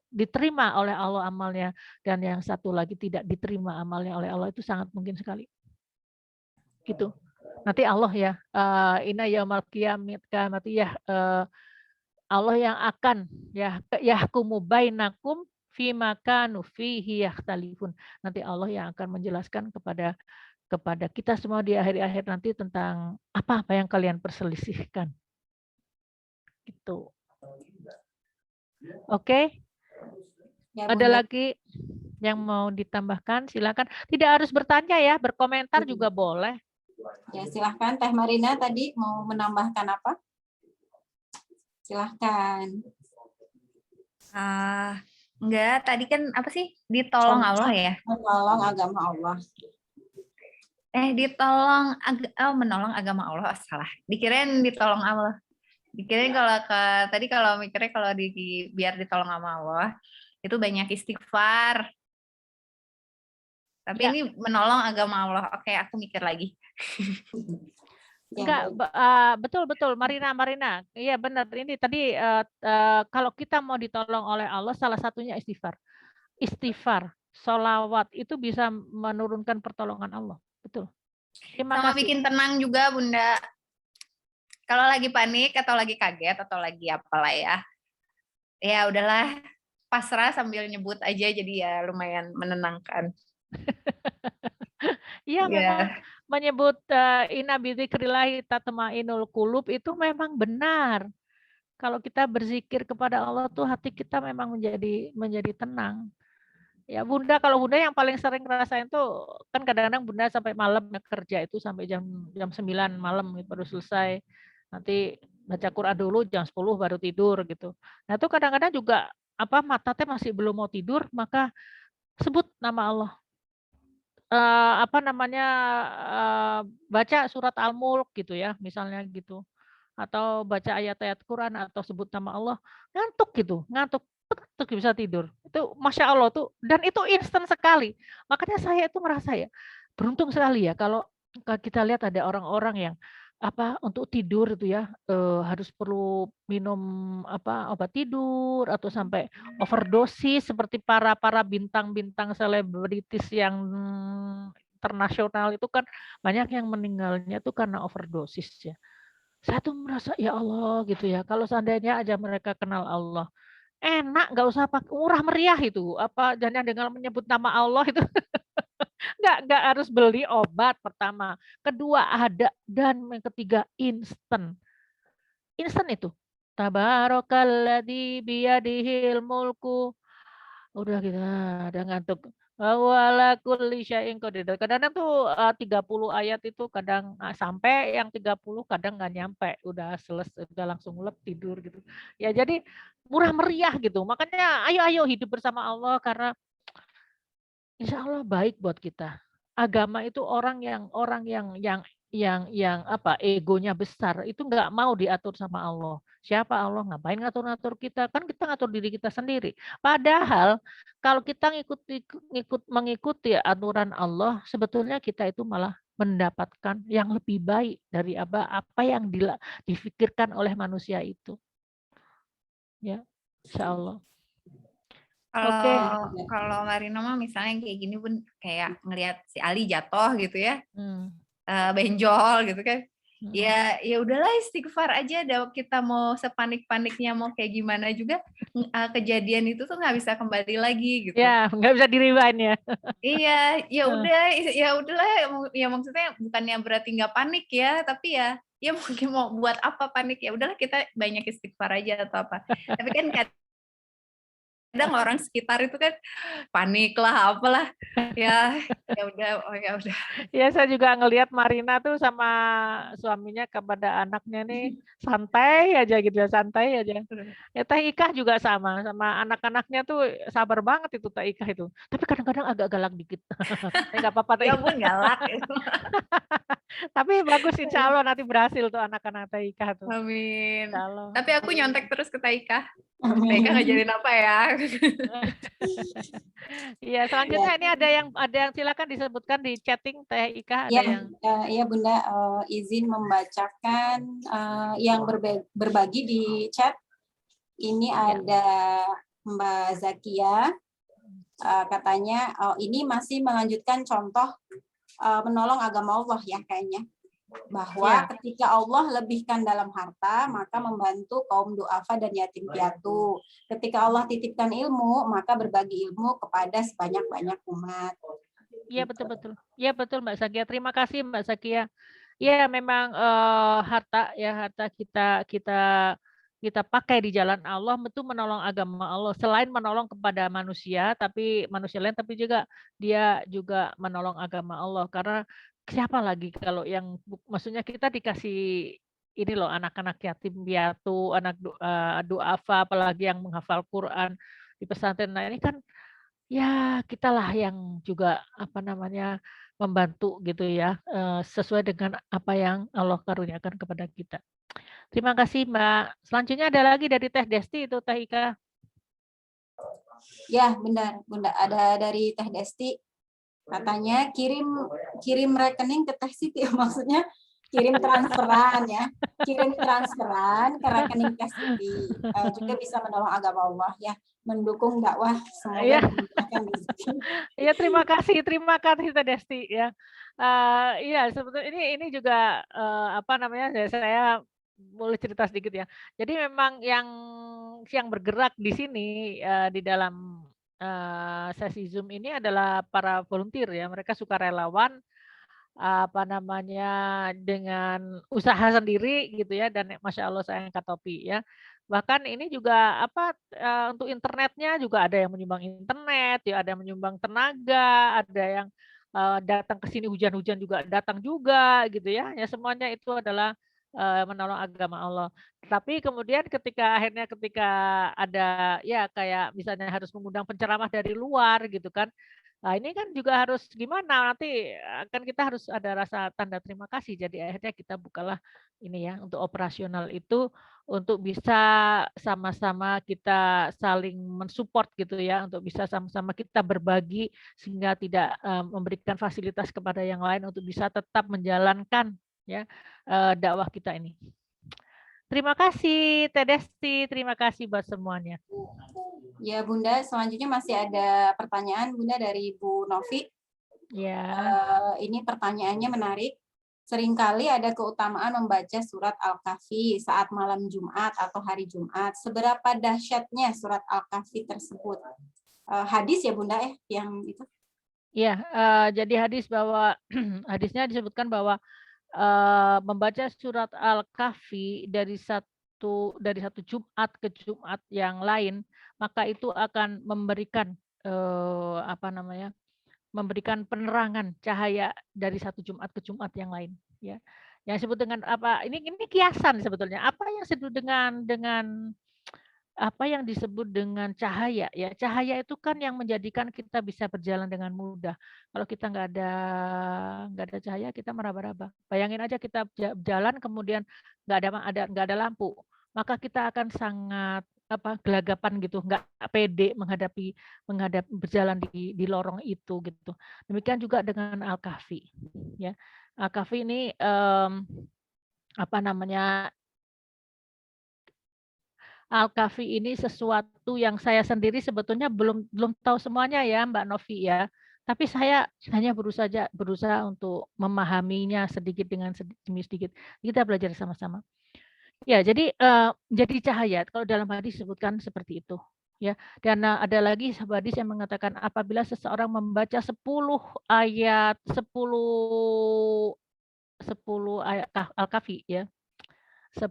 diterima oleh Allah amalnya dan yang satu lagi tidak diterima amalnya oleh Allah itu sangat mungkin sekali, gitu. Nanti Allah ya, inna yaumal qiyamati ya, Allah yang akan ya yahkumu bainakum fima kanu fihi yakhtalifun. Nanti Allah yang akan menjelaskan kepada kita semua di akhir-akhir nanti tentang apa-apa yang kalian perselisihkan. Gitu. Oke, Ya, ada Bunda. lagi yang mau ditambahkan? Silakan. Tidak harus bertanya ya, berkomentar juga boleh. Ya, silahkan Teh Marina tadi mau menambahkan apa? Silahkan. Enggak, tadi kan apa sih? Ditolong Allah ya? Menolong agama Allah. Menolong agama Allah, salah. Dikirain ditolong Allah. Dikirain kalau mikirnya biar ditolong sama Allah, itu banyak istighfar. Tapi Ya. ini menolong agama Allah. Oke, aku mikir lagi. Enggak, betul Marina. Iya benar. Ini tadi kalau kita mau ditolong oleh Allah salah satunya istighfar. Istighfar, sholawat itu bisa menurunkan pertolongan Allah. Betul. Terima Sama kasih. bikin tenang juga, Bunda. Kalau lagi panik atau lagi kaget atau lagi apalah ya. Ya udahlah, pasrah sambil nyebut aja jadi ya lumayan menenangkan. Iya, Ya. memang menyebut inna bidzikrillahi tatma'innul qulub itu memang benar. Kalau kita berzikir kepada Allah tuh hati kita memang menjadi tenang. Ya Bunda, kalau Bunda yang paling sering ngerasain tuh kan kadang-kadang Bunda sampai malam ya, kerja itu sampai jam 9 malam baru selesai. Nanti baca Quran dulu jam 10 baru tidur gitu. Nah, itu kadang-kadang juga mata teh masih belum mau tidur, maka sebut nama Allah. Baca surat Al-Mulk gitu ya, misalnya gitu. Atau baca ayat-ayat Quran atau sebut nama Allah, ngantuk gitu, ngantuk. tuh bisa tidur. Itu Masya Allah tuh, dan itu instan sekali. Makanya saya itu merasa ya, beruntung sekali ya kalau kita lihat ada orang-orang yang untuk tidur itu ya harus perlu minum obat tidur atau sampai overdosis seperti para bintang-bintang selebritis yang internasional itu kan banyak yang meninggalnya itu karena overdosis ya. Saya tuh merasa ya Allah gitu ya, kalau seandainya aja mereka kenal Allah, enak nggak usah pakai murah meriah itu, dan yang dengan menyebut nama Allah itu nggak harus beli obat pertama, kedua ada, dan yang ketiga instan. Instan itu. Tabarakalladzi biyadihil mulku. Udah kita ada ngantuk. Wala kulli syai'in qadir. Kadang-kadang tuh 30 ayat itu kadang sampai, yang 30 kadang nggak nyampe. Udah selesai, udah langsung lep tidur gitu. Ya jadi murah meriah gitu. Makanya ayo hidup bersama Allah karena insya Allah baik buat kita. Agama itu orang yang egonya besar itu nggak mau diatur sama Allah. Siapa Allah? Ngapain ngatur-ngatur kita? Kan kita ngatur diri kita sendiri. Padahal kalau kita mengikuti aturan Allah, sebetulnya kita itu malah mendapatkan yang lebih baik dari apa yang difikirkan oleh manusia itu. Ya, insya Allah. Oke. Kalau Marino mah misalnya kayak gini pun kayak ngelihat si Ali jatuh gitu ya, benjol gitu kan. Ya udahlah istighfar aja. Kita mau sepanik-paniknya mau kayak gimana juga, kejadian itu tuh nggak bisa kembali lagi gitu. Ya, nggak bisa di-rewind ya. Iya, ya udahlah. Ya maksudnya bukannya berarti nggak panik ya, tapi ya mungkin mau buat apa panik, ya udahlah kita banyak istighfar aja atau apa. Tapi kan kadang orang sekitar itu kan panik lah apalah, ya udah. Ya saya juga ngelihat Marina tuh sama suaminya kepada anaknya nih santai aja gitu ya, santai aja. Ya Teh Ika juga sama anak-anaknya tuh sabar banget itu Teh Ika itu. Tapi kadang-kadang agak galak dikit. Nggak apa-apa Teh Ya Ika. pun galak. Tapi bagus insya Allah nanti berhasil tuh anak-anak Teh Ika tuh. Amin. Insya Allah. Tapi aku nyontek terus ke Teh Ika. Teh Ika ngajarin apa ya? Iya, selanjutnya ini ada yang silakan disebutkan di chatting Teh Ika, ada yang ya Bunda, izin membacakan yang berbagi di chat. Ini ada Mbak Zakia, katanya ini masih melanjutkan contoh menolong agama Allah ya kayaknya, bahwa ketika Allah lebihkan dalam harta maka membantu kaum du'afa dan yatim piatu. Ketika Allah titipkan ilmu maka berbagi ilmu kepada sebanyak-banyak umat. Iya betul. Iya betul Mbak Zakia. Terima kasih Mbak Zakia. Ya memang harta kita pakai di jalan Allah itu menolong agama Allah. Selain menolong kepada manusia, tapi manusia lain, tapi juga dia juga menolong agama Allah. Karena siapa lagi kalau yang maksudnya kita dikasih ini loh anak-anak yatim piatu, anak duafa, apalagi yang menghafal Quran di pesantren. Nah ini kan ya kitalah yang juga membantu gitu ya sesuai dengan apa yang Allah karuniakan kepada kita. Terima kasih Mbak. Selanjutnya ada lagi dari Teh Desti itu Teh Ika. Ya benar Bunda, ada dari Teh Desti. Katanya kirim rekening ke Teh Siti, maksudnya kirim transferan ya, kirim transferan ke rekening Teh Siti, juga bisa menolong agama Allah ya, mendukung dakwah semoga dimudahkan rezeki. Iya terima kasih Teh Desti ya. Iya sebetulnya ini juga saya boleh cerita sedikit ya. Jadi memang yang bergerak di sini di dalam sesi Zoom ini adalah para volunteer ya. Mereka sukarelawan dengan usaha sendiri gitu ya, dan Masya Allah saya angkat topi ya. Bahkan ini juga untuk internetnya juga ada yang menyumbang internet, ya ada yang menyumbang tenaga, ada yang datang ke sini hujan-hujan juga datang juga gitu ya. Ya semuanya itu adalah menolong agama Allah. Tapi kemudian ketika ada ya kayak misalnya harus mengundang penceramah dari luar gitu kan. Nah, ini kan juga harus gimana nanti kan kita harus ada rasa tanda terima kasih. Jadi akhirnya kita bukalah ini ya untuk operasional itu untuk bisa sama-sama kita saling mensupport gitu ya, untuk bisa sama-sama kita berbagi sehingga tidak memberikan fasilitas kepada yang lain untuk bisa tetap menjalankan ya dakwah kita ini. Terima kasih Teh Desti, terima kasih buat semuanya. Ya Bunda, selanjutnya masih ada pertanyaan Bunda dari Bu Novi. Ya. Ini pertanyaannya menarik. Seringkali ada keutamaan membaca surat Al-Kahfi saat malam Jumat atau hari Jumat. Seberapa dahsyatnya surat Al-Kahfi tersebut? Hadis ya Bunda yang itu? Iya, jadi hadis bahwa hadisnya disebutkan bahwa membaca surat Al-Kahfi dari satu Jumat ke Jumat yang lain, maka itu akan memberikan memberikan penerangan cahaya dari satu Jumat ke Jumat yang lain, ya. Yang disebut dengan apa? Ini kiasan sebetulnya. Apa yang disebut dengan cahaya ya? Cahaya itu kan yang menjadikan kita bisa berjalan dengan mudah. Kalau kita nggak ada cahaya, kita meraba-raba. Bayangin aja kita jalan kemudian nggak ada lampu, maka kita akan sangat gelagapan gitu, nggak pede menghadapi berjalan di lorong itu gitu. Demikian juga dengan Al-Kahfi ya. Al-Kahfi ini Al-Kahfi ini sesuatu yang saya sendiri sebetulnya belum tahu semuanya ya Mbak Novi ya. Tapi saya hanya berusaha untuk memahaminya sedikit demi sedikit. Kita belajar sama-sama. Ya, jadi jadi cahaya kalau dalam hadis disebutkan seperti itu ya. Dan ada lagi hadis yang mengatakan apabila seseorang membaca 10 ayat Al-Kahfi ya. 10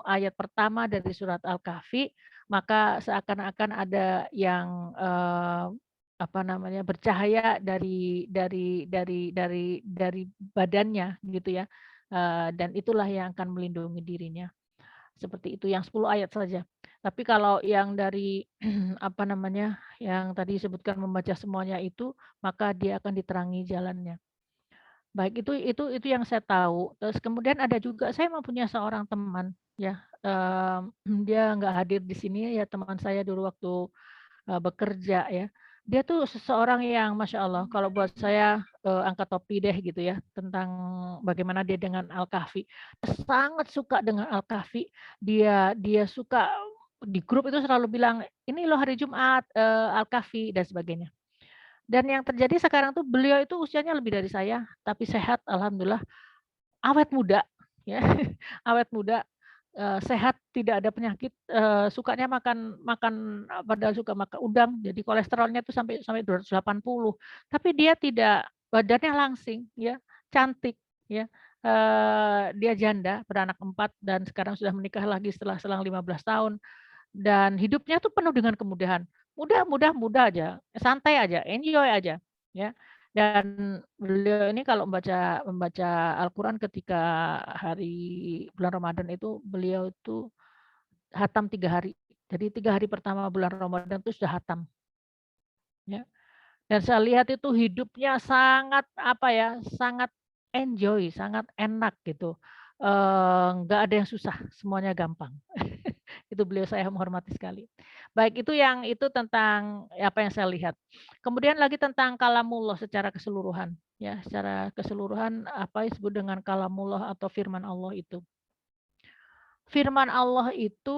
ayat pertama dari surat Al-Kahfi, maka seakan-akan ada yang bercahaya dari badannya gitu ya. Dan itulah yang akan melindungi dirinya. Seperti itu yang 10 ayat saja. Tapi kalau yang dari yang tadi disebutkan membaca semuanya itu, maka dia akan diterangi jalannya. Baik, itu yang saya tahu. Terus kemudian ada juga saya mempunyai seorang teman ya, dia nggak hadir di sini ya, teman saya dulu waktu bekerja ya. Dia tuh seseorang yang Masya Allah kalau buat saya angkat topi deh gitu ya, tentang bagaimana dia dengan Al-Kahfi. Sangat suka dengan Al-Kahfi, dia suka di grup itu selalu bilang, "Ini loh hari Jumat, Al-Kahfi," dan sebagainya. Dan yang terjadi sekarang tuh beliau itu usianya lebih dari saya, tapi sehat alhamdulillah, awet muda ya, awet muda, sehat, tidak ada penyakit, sukanya padahal suka makan udang, jadi kolesterolnya tuh sampai 280. Tapi dia tidak, badannya langsing ya, cantik ya, dia janda, beranak 4 dan sekarang sudah menikah lagi setelah selang 15 tahun. Dan hidupnya tuh penuh dengan kemudahan. Mudah aja, santai aja, enjoy aja, ya. Dan beliau ini kalau membaca Al-Quran ketika bulan Ramadan itu, beliau itu hatam 3 hari. Jadi 3 hari pertama bulan Ramadan itu sudah hatam. Ya. Dan saya lihat itu hidupnya sangat sangat enjoy, sangat enak gitu. Nggak ada yang susah, semuanya gampang. Itu beliau saya menghormati sekali. Baik, itu tentang apa yang saya lihat. Kemudian lagi tentang kalamullah secara keseluruhan ya, secara keseluruhan apa yang disebut dengan kalamullah atau firman Allah itu. Firman Allah itu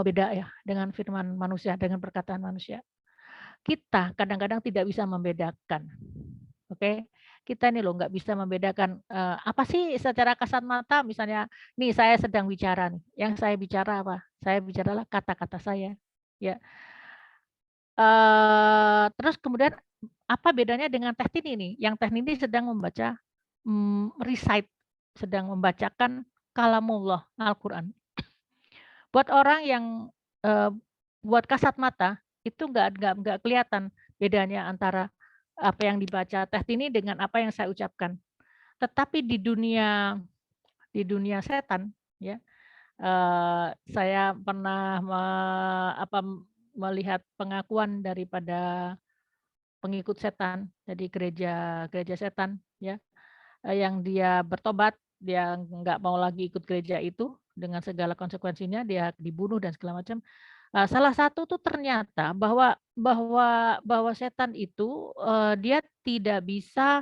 beda ya dengan firman manusia, dengan perkataan manusia. Kita kadang-kadang tidak bisa membedakan. Oke. Kita ini loh nggak bisa membedakan apa sih secara kasat mata misalnya nih saya sedang bicara nih, yang saya bicara apa? Saya bicaralah kata-kata saya, ya. Terus kemudian apa bedanya dengan Teh Tini nih? Yang Teh Tini sedang membaca recite, sedang membacakan kalamullah Al-Qur'an. Buat orang yang buat kasat mata itu nggak kelihatan bedanya antara apa yang dibaca Teh Tini dengan apa yang saya ucapkan. Tetapi di dunia setan ya, saya pernah melihat pengakuan daripada pengikut setan, jadi gereja setan ya, yang dia bertobat, dia nggak mau lagi ikut gereja itu dengan segala konsekuensinya, dia dibunuh dan segala macam. Salah satu tuh ternyata bahwa setan itu, dia tidak bisa,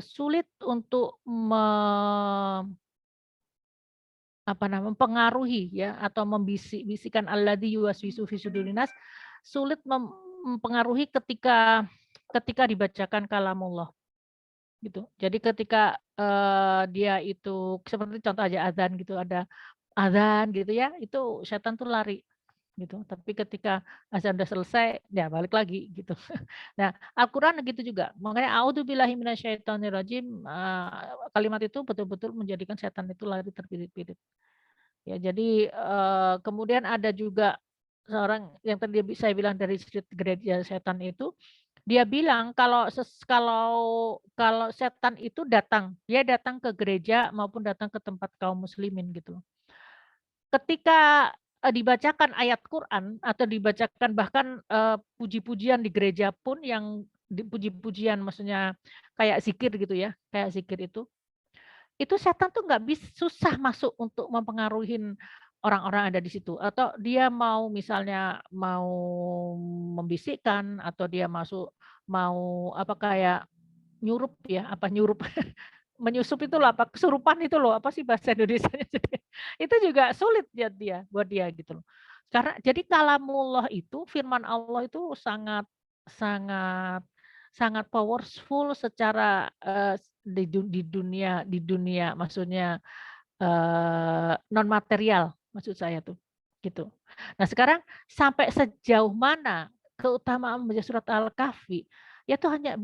sulit untuk mempengaruhi ya atau membisik-bisikan alladzi yuwaswisu fi sudurin nas, sulit mempengaruhi ketika dibacakan kalamullah gitu. Jadi ketika, dia itu seperti contoh aja azan gitu, ada azan gitu ya, itu setan tuh lari gitu. Tapi ketika azan udah selesai, ya balik lagi gitu. Nah, Al-Qur'an gitu juga. Makanya a'udzubillahi minasyaitonirrajim, kalimat itu betul-betul menjadikan setan itu lari terbirit-birit. Ya, jadi, kemudian ada juga seorang yang tadi saya bilang dari sudut gereja setan itu, dia bilang kalau setan itu datang, dia datang ke gereja maupun datang ke tempat kaum muslimin gitu. Ketika, dibacakan ayat Quran atau dibacakan bahkan, puji-pujian di gereja pun yang puji-pujian maksudnya kayak zikir gitu ya, kayak zikir itu setan tuh susah masuk untuk mempengaruhin orang-orang ada di situ, atau dia mau misalnya mau membisikkan atau dia mau kayak nyurup ya, nyurup, menyusup itu loh, kesurupan itu loh, apa sih bahasa Indonesianya? Itu juga sulit buat dia gitu loh. Karena jadi kalamullah itu, firman Allah itu sangat sangat sangat powerful secara, di dunia maksudnya, non material maksud saya tuh, gitu. Nah sekarang sampai sejauh mana keutamaan membaca surat Al-Kahfi, ya itu hanya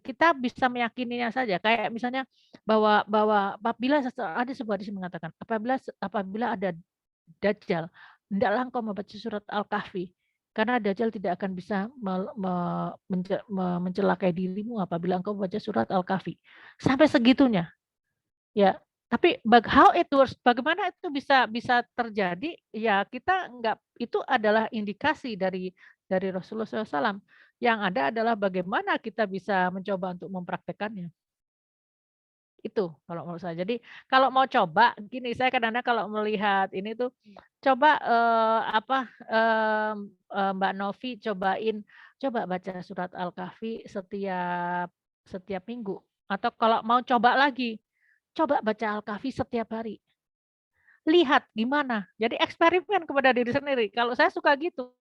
kita bisa meyakininya saja. Kayak misalnya bahwa bahwa apabila ada sebuah hadis mengatakan, apabila ada Dajjal, hendaklah engkau membaca surat Al-Kahfi, karena Dajjal tidak akan bisa mencelakai dirimu apabila engkau membaca surat Al-Kahfi. Sampai segitunya. Ya, tapi how it works, bagaimana itu bisa terjadi? Ya kita nggak, itu adalah indikasi dari Rasulullah SAW. Yang ada adalah bagaimana kita bisa mencoba untuk mempraktekannya. Itu kalau menurut saya. Jadi kalau mau coba gini, saya kadang-kadang kalau melihat ini tuh coba, Mbak Novi coba baca surat Al-Kahfi setiap minggu, atau kalau mau coba lagi, coba baca Al-Kahfi setiap hari. Lihat gimana. Jadi eksperimen kepada diri sendiri. Kalau saya suka gitu.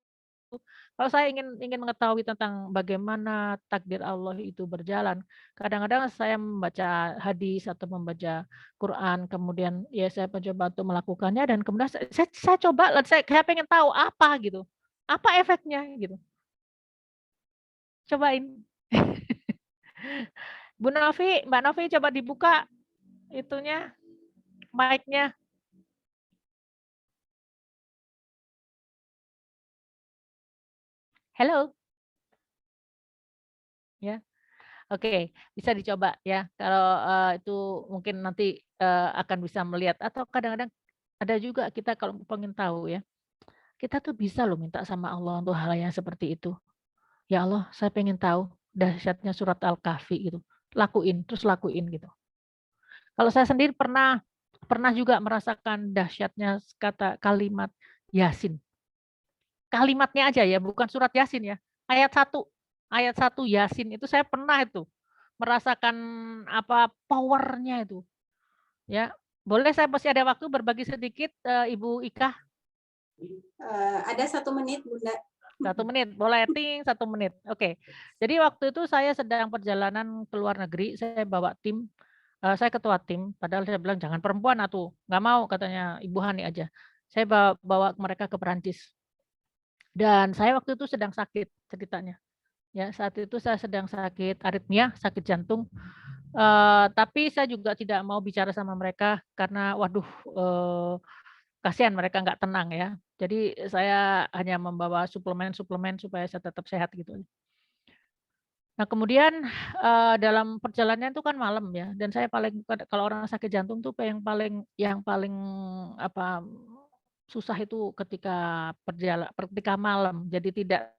Kalau saya ingin mengetahui tentang bagaimana takdir Allah itu berjalan, kadang-kadang saya membaca hadis atau membaca Quran, kemudian ya saya mencoba untuk melakukannya dan kemudian saya coba, saya pengen tahu apa gitu, apa efeknya gitu, cobain. Mbak Novi coba dibuka itunya, mic-nya. Halo. Ya. Oke, bisa dicoba ya. Kalau, itu mungkin nanti, akan bisa melihat, atau kadang-kadang ada juga kita kalau pengen tahu ya, kita tuh bisa loh minta sama Allah untuk hal yang seperti itu. Ya Allah, saya pengen tahu dahsyatnya surat Al-Kahfi gitu. Terus lakuin gitu. Kalau saya sendiri pernah juga merasakan dahsyatnya kalimat Yasin. Kalimatnya aja ya, bukan surat Yasin ya. Ayat 1 Yasin itu saya pernah itu merasakan powernya itu. Ya, boleh saya masih ada waktu berbagi sedikit, Ibu Ika? Ada 1 menit, Bunda. 1 menit, boleh 1 menit. Oke. Jadi waktu itu saya sedang perjalanan ke luar negeri, saya bawa tim, saya ketua tim, padahal saya bilang jangan perempuan atuh, nggak mau katanya Ibu Hani aja. Saya bawa mereka ke Perancis. Dan saya waktu itu sedang sakit ceritanya. Ya, saat itu saya sedang sakit aritmia, sakit jantung. Tapi saya juga tidak mau bicara sama mereka karena waduh, kasihan mereka nggak tenang ya. Jadi saya hanya membawa suplemen-suplemen supaya saya tetap sehat gitu. Nah kemudian, dalam perjalanan itu kan malam ya, dan saya kalau orang sakit jantung tuh yang paling susah itu ketika malam. Jadi tidak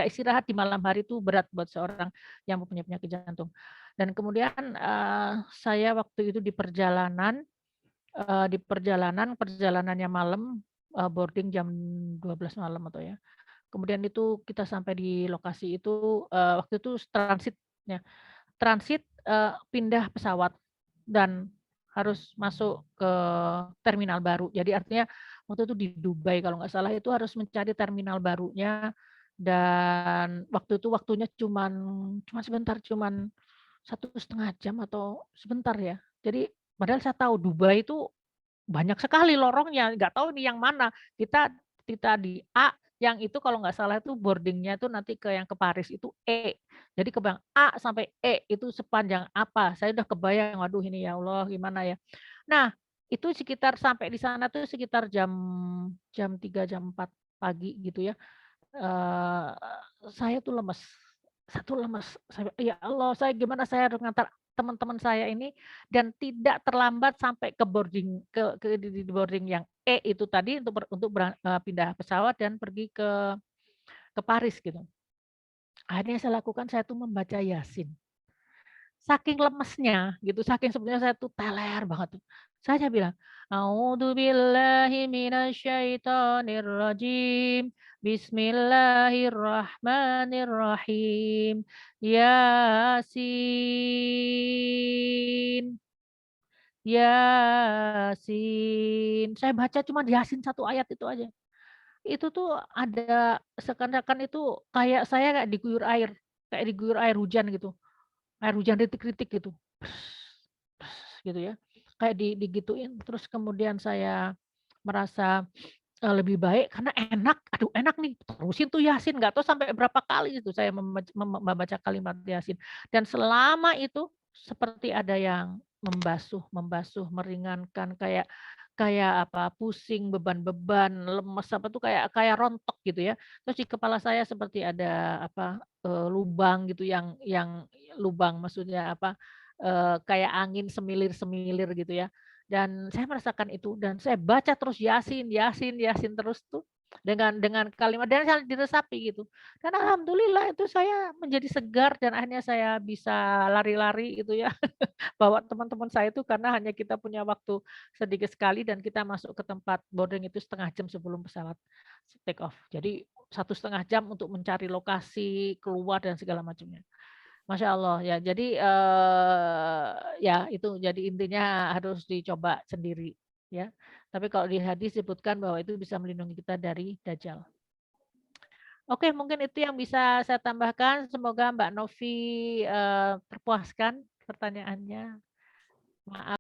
istirahat di malam hari itu berat buat seorang yang mempunyai penyakit jantung. Dan kemudian saya waktu itu di perjalanannya malam, boarding jam 12 malam atau ya. Kemudian itu kita sampai di lokasi itu, waktu itu transit, pindah pesawat dan harus masuk ke terminal baru. Jadi artinya waktu itu di Dubai kalau nggak salah itu harus mencari terminal barunya dan waktu itu waktunya cuman sebentar, cuman 1,5 jam atau sebentar ya. Jadi padahal saya tahu Dubai itu banyak sekali lorongnya, nggak tahu nih yang mana. Kita di A, yang itu kalau nggak salah itu boarding-nya itu nanti yang ke Paris itu E. Jadi kebayang A sampai E itu sepanjang apa, saya udah kebayang, waduh ini ya Allah gimana ya. Nah, itu sekitar sampai di sana tuh sekitar jam 3, jam 4 pagi gitu ya. Eee, saya tuh lemes, ya Allah gimana saya harus ngantar teman-teman saya ini dan tidak terlambat sampai ke boarding di boarding yang E itu tadi untuk pindah pesawat dan pergi ke Paris gitu. Akhirnya saya lakukan, saya tuh membaca Yasin. Saking lemesnya gitu, saking sebenarnya saya tuh teler banget tuh. Saya bilang, "A'udzubillahi minasyaitonirrajim. Bismillahirrahmanirrahim. Yasin. Yasin." Saya baca cuma Yasin 1 ayat itu aja. Itu tuh ada seakan-akan itu kayak diguyur air hujan gitu. Air hujan rintik-rintik gitu, gitu ya, kayak digituin, terus kemudian saya merasa, lebih baik karena enak, aduh enak nih, terusin tuh Yasin, nggak tahu sampai berapa kali itu saya membaca kalimat Yasin, dan selama itu seperti ada yang membasuh, meringankan, kayak kayak apa, pusing, beban-beban, lemes, apa tuh kayak kayak rontok gitu ya. Terus di kepala saya seperti ada apa, lubang gitu yang lubang maksudnya apa, kayak angin semilir-semilir gitu ya. Dan saya merasakan itu dan saya baca terus Yasin Yasin Yasin terus tuh dengan kalimat dan saya diresapi gitu. Dan alhamdulillah itu saya menjadi segar dan akhirnya saya bisa lari-lari gitu ya, bawa teman-teman saya itu karena hanya kita punya waktu sedikit sekali dan kita masuk ke tempat boarding itu 1/2 jam sebelum pesawat take off. Jadi 1,5 jam untuk mencari lokasi, keluar dan segala macamnya. Masya Allah ya. Jadi, ya itu jadi intinya harus dicoba sendiri ya. Tapi kalau di hadis disebutkan bahwa itu bisa melindungi kita dari dajjal. Oke, mungkin itu yang bisa saya tambahkan. Semoga Mbak Novi, terpuaskan pertanyaannya. Maaf